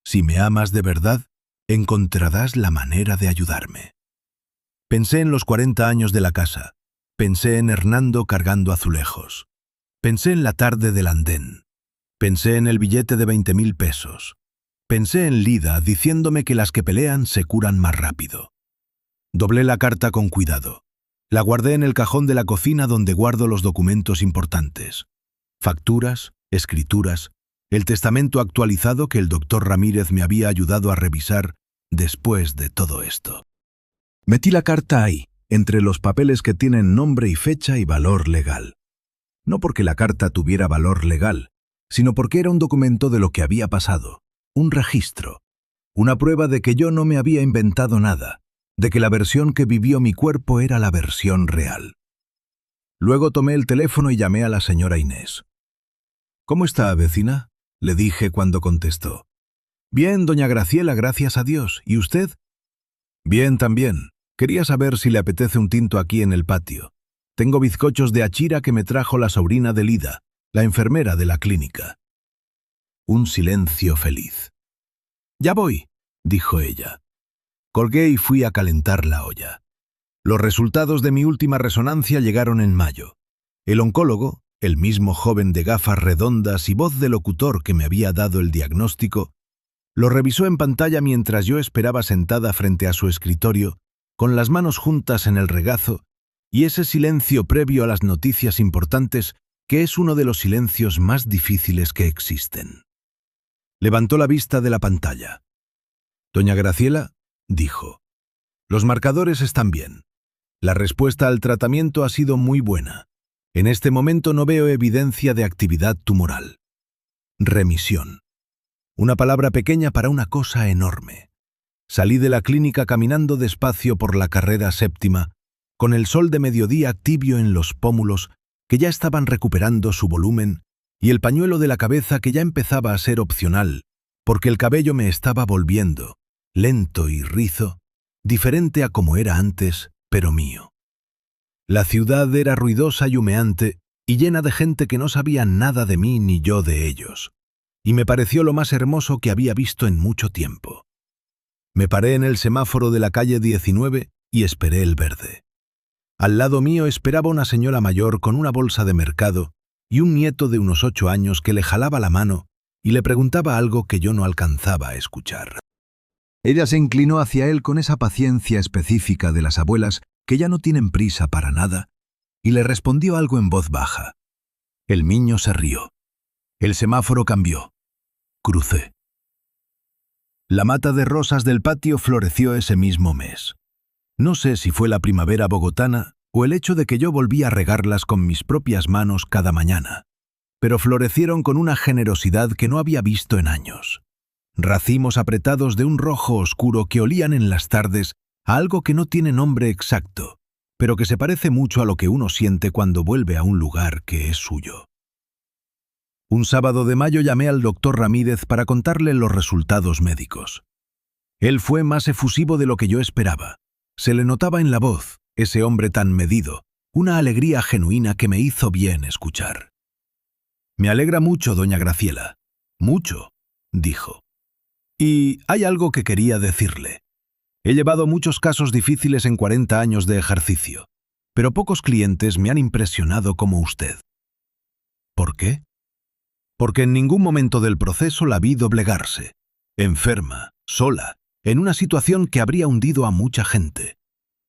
Si me amas de verdad, encontrarás la manera de ayudarme. Pensé en los 40 años de la casa. Pensé en Hernando cargando azulejos. Pensé en la tarde del andén. Pensé en el billete de 20.000 pesos. Pensé en Lida diciéndome que las que pelean se curan más rápido. Doblé la carta con cuidado. La guardé en el cajón de la cocina donde guardo los documentos importantes. Facturas, escrituras, el testamento actualizado que el doctor Ramírez me había ayudado a revisar después de todo esto. Metí la carta ahí, entre los papeles que tienen nombre y fecha y valor legal. No porque la carta tuviera valor legal, sino porque era un documento de lo que había pasado, un registro, una prueba de que yo no me había inventado nada, de que la versión que vivió mi cuerpo era la versión real. Luego tomé el teléfono y llamé a la señora Inés. «¿Cómo está, vecina?», le dije cuando contestó. «Bien, doña Graciela, gracias a Dios. ¿Y usted?». «Bien también. Quería saber si le apetece un tinto aquí en el patio. Tengo bizcochos de achira que me trajo la sobrina de Lida, la enfermera de la clínica. Un silencio feliz. «Ya voy», dijo ella. Colgué y fui a calentar la olla. Los resultados de mi última resonancia llegaron en mayo. El oncólogo, el mismo joven de gafas redondas y voz de locutor que me había dado el diagnóstico, lo revisó en pantalla mientras yo esperaba sentada frente a su escritorio, con las manos juntas en el regazo, y ese silencio previo a las noticias importantes, que es uno de los silencios más difíciles que existen. Levantó la vista de la pantalla. «Doña Graciela», dijo, «los marcadores están bien. La respuesta al tratamiento ha sido muy buena. En este momento no veo evidencia de actividad tumoral. Remisión. Una palabra pequeña para una cosa enorme. Salí de la clínica caminando despacio por la carrera séptima, con el sol de mediodía tibio en los pómulos, que ya estaban recuperando su volumen, y el pañuelo de la cabeza que ya empezaba a ser opcional, porque el cabello me estaba volviendo, lento y rizo, diferente a como era antes, pero mío. La ciudad era ruidosa y humeante, y llena de gente que no sabía nada de mí ni yo de ellos, y me pareció lo más hermoso que había visto en mucho tiempo. Me paré en el semáforo de la calle 19 y esperé el verde. Al lado mío esperaba una señora mayor con una bolsa de mercado y un nieto de unos 8 años que le jalaba la mano y le preguntaba algo que yo no alcanzaba a escuchar. Ella se inclinó hacia él con esa paciencia específica de las abuelas que ya no tienen prisa para nada, y le respondió algo en voz baja. El niño se rió. El semáforo cambió. Crucé. La mata de rosas del patio floreció ese mismo mes. No sé si fue la primavera bogotana o el hecho de que yo volví a regarlas con mis propias manos cada mañana, pero florecieron con una generosidad que no había visto en años. Racimos apretados de un rojo oscuro que olían en las tardes a algo que no tiene nombre exacto, pero que se parece mucho a lo que uno siente cuando vuelve a un lugar que es suyo. Un sábado de mayo llamé al doctor Ramírez para contarle los resultados médicos. Él fue más efusivo de lo que yo esperaba. Se le notaba en la voz, ese hombre tan medido, una alegría genuina que me hizo bien escuchar. «Me alegra mucho, doña Graciela. Mucho», dijo. «Y hay algo que quería decirle. He llevado muchos casos difíciles en 40 años de ejercicio, pero pocos clientes me han impresionado como usted». «¿Por qué?» «Porque en ningún momento del proceso la vi doblegarse, enferma, sola, en una situación que habría hundido a mucha gente.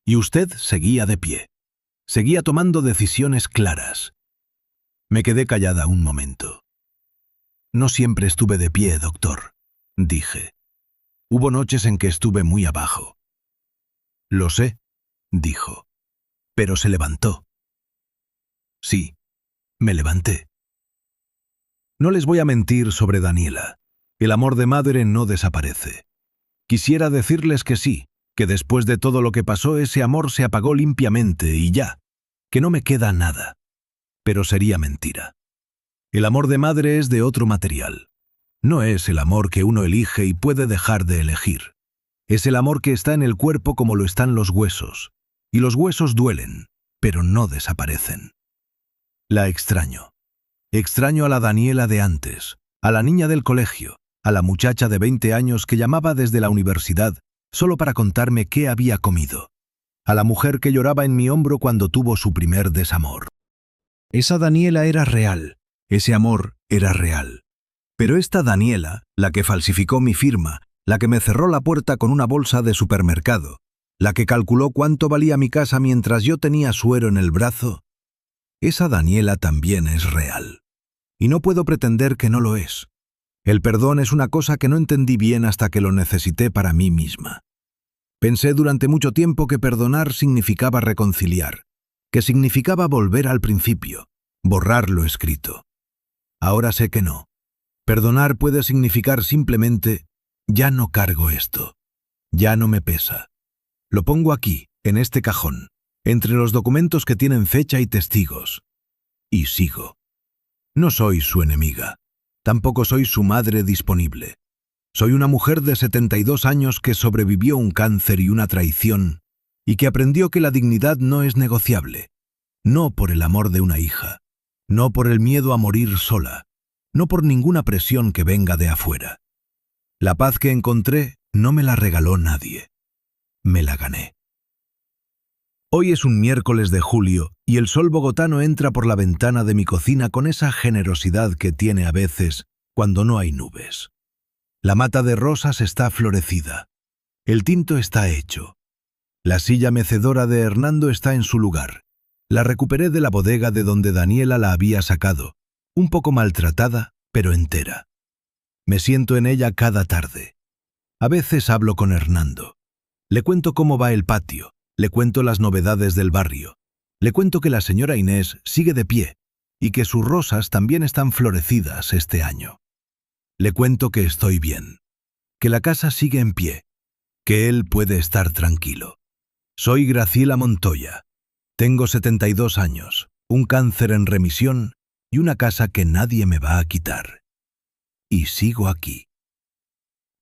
Y usted seguía de pie, seguía tomando decisiones claras». Me quedé callada un momento. «No siempre estuve de pie, doctor», dije. «Hubo noches en que estuve muy abajo». «Lo sé», dijo. «Pero se levantó». «Sí, me levanté». No les voy a mentir sobre Daniela. El amor de madre no desaparece. Quisiera decirles que sí, que después de todo lo que pasó ese amor se apagó limpiamente y ya, que no me queda nada. Pero sería mentira. El amor de madre es de otro material. No es el amor que uno elige y puede dejar de elegir. Es el amor que está en el cuerpo como lo están los huesos. Y los huesos duelen, pero no desaparecen. La extraño. Extraño a la Daniela de antes, a la niña del colegio, a la muchacha de 20 años que llamaba desde la universidad solo para contarme qué había comido, a la mujer que lloraba en mi hombro cuando tuvo su primer desamor. Esa Daniela era real, ese amor era real. Pero esta Daniela, la que falsificó mi firma, la que me cerró la puerta con una bolsa de supermercado, la que calculó cuánto valía mi casa mientras yo tenía suero en el brazo, esa Daniela también es real. Y no puedo pretender que no lo es. El perdón es una cosa que no entendí bien hasta que lo necesité para mí misma. Pensé durante mucho tiempo que perdonar significaba reconciliar, que significaba volver al principio, borrar lo escrito. Ahora sé que no. Perdonar puede significar simplemente, ya no cargo esto, ya no me pesa. Lo pongo aquí, en este cajón, entre los documentos que tienen fecha y testigos. Y sigo. No soy su enemiga. Tampoco soy su madre disponible. Soy una mujer de 72 años que sobrevivió un cáncer y una traición, y que aprendió que la dignidad no es negociable. No por el amor de una hija, no por el miedo a morir sola, no por ninguna presión que venga de afuera. La paz que encontré no me la regaló nadie, me la gané. Hoy es un miércoles de julio y el sol bogotano entra por la ventana de mi cocina con esa generosidad que tiene a veces cuando no hay nubes. La mata de rosas está florecida, el tinto está hecho. La silla mecedora de Hernando está en su lugar. La recuperé de la bodega de donde Daniela la había sacado, un poco maltratada, pero entera. Me siento en ella cada tarde. A veces hablo con Hernando. Le cuento cómo va el patio, le cuento las novedades del barrio. Le cuento que la señora Inés sigue de pie y que sus rosas también están florecidas este año. Le cuento que estoy bien, que la casa sigue en pie, que él puede estar tranquilo. Soy Graciela Montoya. Tengo 72 años, un cáncer en remisión y una casa que nadie me va a quitar. Y sigo aquí.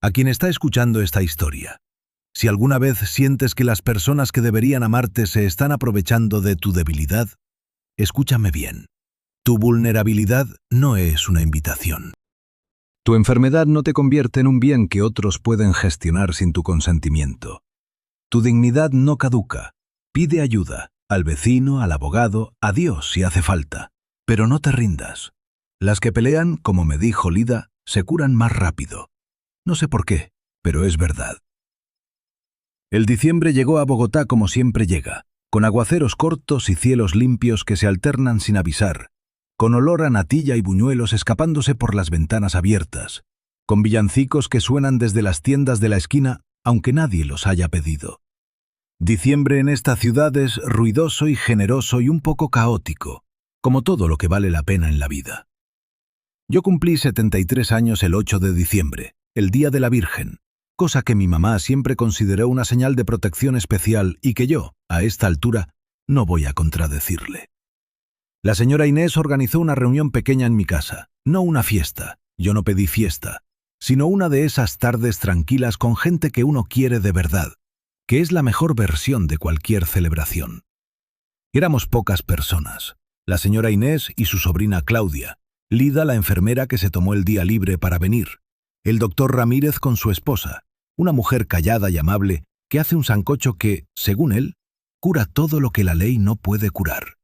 A quien está escuchando esta historia, si alguna vez sientes que las personas que deberían amarte se están aprovechando de tu debilidad, escúchame bien. Tu vulnerabilidad no es una invitación. Tu enfermedad no te convierte en un bien que otros pueden gestionar sin tu consentimiento. Tu dignidad no caduca. Pide ayuda al vecino, al abogado, a Dios si hace falta. Pero no te rindas. Las que pelean, como me dijo Lida, se curan más rápido. No sé por qué, pero es verdad. El diciembre llegó a Bogotá como siempre llega, con aguaceros cortos y cielos limpios que se alternan sin avisar, con olor a natilla y buñuelos escapándose por las ventanas abiertas, con villancicos que suenan desde las tiendas de la esquina, aunque nadie los haya pedido. Diciembre en esta ciudad es ruidoso y generoso y un poco caótico, como todo lo que vale la pena en la vida. Yo cumplí 73 años el 8 de diciembre, el Día de la Virgen, cosa que mi mamá siempre consideró una señal de protección especial y que yo, a esta altura, no voy a contradecirle. La señora Inés organizó una reunión pequeña en mi casa, no una fiesta, yo no pedí fiesta, sino una de esas tardes tranquilas con gente que uno quiere de verdad, que es la mejor versión de cualquier celebración. Éramos pocas personas, la señora Inés y su sobrina Claudia, Lida la enfermera que se tomó el día libre para venir, el doctor Ramírez con su esposa, una mujer callada y amable que hace un sancocho que, según él, cura todo lo que la ley no puede curar.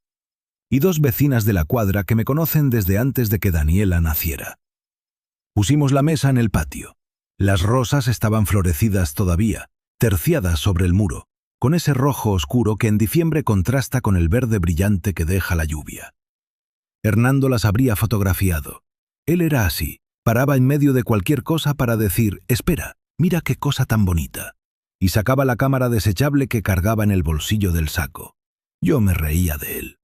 Y dos vecinas de la cuadra que me conocen desde antes de que Daniela naciera. Pusimos la mesa en el patio. Las rosas estaban florecidas todavía, terciadas sobre el muro, con ese rojo oscuro que en diciembre contrasta con el verde brillante que deja la lluvia. Hernando las habría fotografiado. Él era así, paraba en medio de cualquier cosa para decir, espera, mira qué cosa tan bonita, y sacaba la cámara desechable que cargaba en el bolsillo del saco. Yo me reía de él.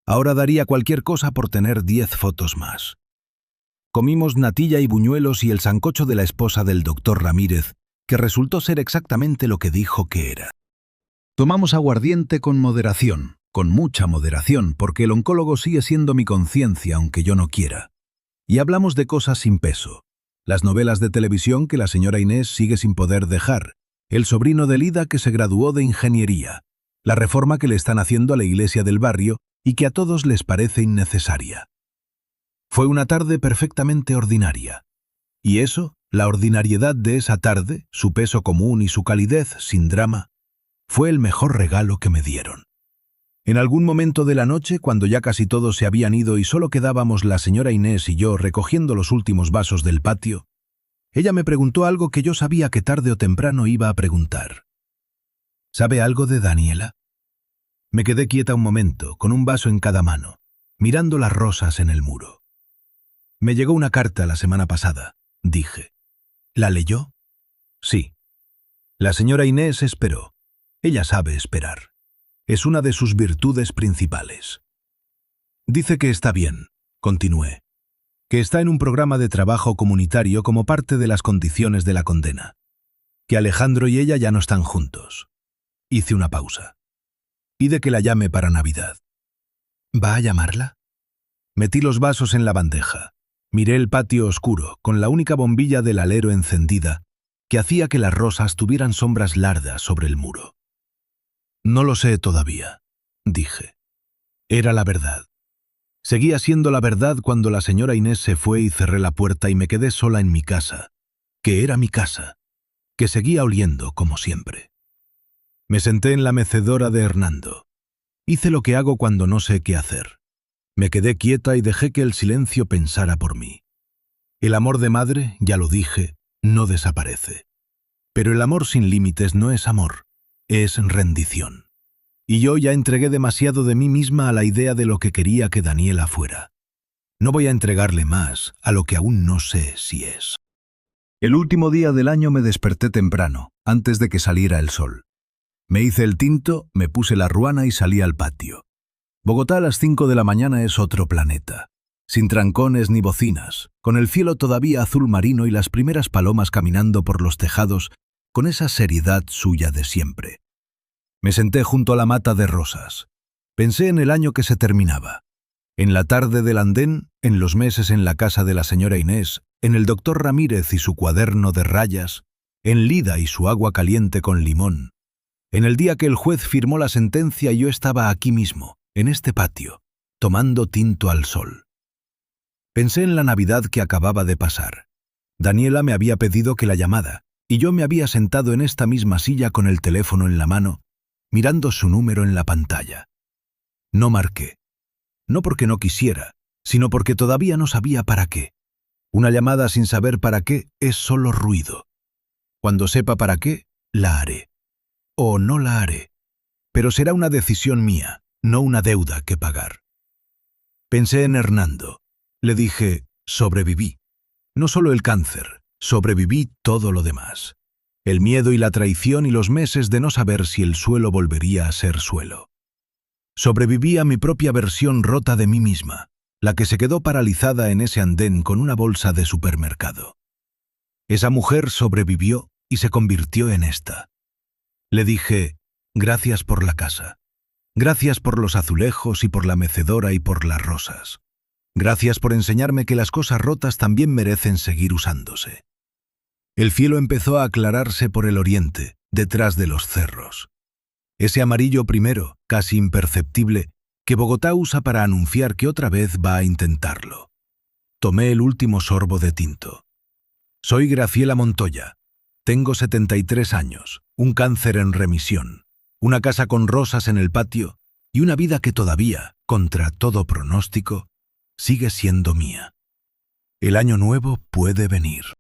Ahora daría cualquier cosa por tener 10 fotos más. Comimos natilla y buñuelos y el sancocho de la esposa del doctor Ramírez, que resultó ser exactamente lo que dijo que era. Tomamos aguardiente con moderación, con mucha moderación, porque el oncólogo sigue siendo mi conciencia aunque yo no quiera. Y hablamos de cosas sin peso. Las novelas de televisión que la señora Inés sigue sin poder dejar, el sobrino de Lida que se graduó de ingeniería, la reforma que le están haciendo a la iglesia del barrio y que a todos les parece innecesaria. Fue una tarde perfectamente ordinaria. Y eso, la ordinariedad de esa tarde, su peso común y su calidez sin drama, fue el mejor regalo que me dieron. En algún momento de la noche, cuando ya casi todos se habían ido y solo quedábamos la señora Inés y yo recogiendo los últimos vasos del patio, ella me preguntó algo que yo sabía que tarde o temprano iba a preguntar. ¿Sabe algo de Daniela? Me quedé quieta un momento, con un vaso en cada mano, mirando las rosas en el muro. Me llegó una carta la semana pasada, dije. ¿La leyó? Sí. La señora Inés esperó. Ella sabe esperar. Es una de sus virtudes principales. Dice que está bien, continué, que está en un programa de trabajo comunitario como parte de las condiciones de la condena, que Alejandro y ella ya no están juntos. Hice una pausa. Pide que la llame para Navidad. ¿Va a llamarla? Metí los vasos en la bandeja. Miré el patio oscuro, con la única bombilla del alero encendida, que hacía que las rosas tuvieran sombras largas sobre el muro. No lo sé todavía, dije. Era la verdad. Seguía siendo la verdad cuando la señora Inés se fue y cerré la puerta y me quedé sola en mi casa, que era mi casa, que seguía oliendo como siempre. Me senté en la mecedora de Hernando. Hice lo que hago cuando no sé qué hacer. Me quedé quieta y dejé que el silencio pensara por mí. El amor de madre, ya lo dije, no desaparece. Pero el amor sin límites no es amor, es rendición. Y yo ya entregué demasiado de mí misma a la idea de lo que quería que Daniela fuera. No voy a entregarle más a lo que aún no sé si es. El último día del año me desperté temprano, antes de que saliera el sol. Me hice el tinto, me puse la ruana y salí al patio. Bogotá a las 5 de la mañana es otro planeta. Sin trancones ni bocinas, con el cielo todavía azul marino y las primeras palomas caminando por los tejados con esa seriedad suya de siempre. Me senté junto a la mata de rosas. Pensé en el año que se terminaba. En la tarde del andén, en los meses en la casa de la señora Inés, en el doctor Ramírez y su cuaderno de rayas, en Lida y su agua caliente con limón. En el día que el juez firmó la sentencia y yo estaba aquí mismo, en este patio, tomando tinto al sol. Pensé en la Navidad que acababa de pasar. Daniela me había pedido que la llamara, y yo me había sentado en esta misma silla con el teléfono en la mano, mirando su número en la pantalla. No marqué. No porque no quisiera, sino porque todavía no sabía para qué. Una llamada sin saber para qué es solo ruido. Cuando sepa para qué, la haré. O no la haré. Pero será una decisión mía, no una deuda que pagar. Pensé en Hernando. Le dije, sobreviví. No solo el cáncer, sobreviví todo lo demás. El miedo y la traición y los meses de no saber si el suelo volvería a ser suelo. Sobreviví a mi propia versión rota de mí misma, la que se quedó paralizada en ese andén con una bolsa de supermercado. Esa mujer sobrevivió y se convirtió en esta. Le dije, gracias por la casa. Gracias por los azulejos y por la mecedora y por las rosas. Gracias por enseñarme que las cosas rotas también merecen seguir usándose. El cielo empezó a aclararse por el oriente, detrás de los cerros. Ese amarillo primero, casi imperceptible, que Bogotá usa para anunciar que otra vez va a intentarlo. Tomé el último sorbo de tinto. Soy Graciela Montoya. Tengo 73 años, un cáncer en remisión, una casa con rosas en el patio y una vida que todavía, contra todo pronóstico, sigue siendo mía. El año nuevo puede venir.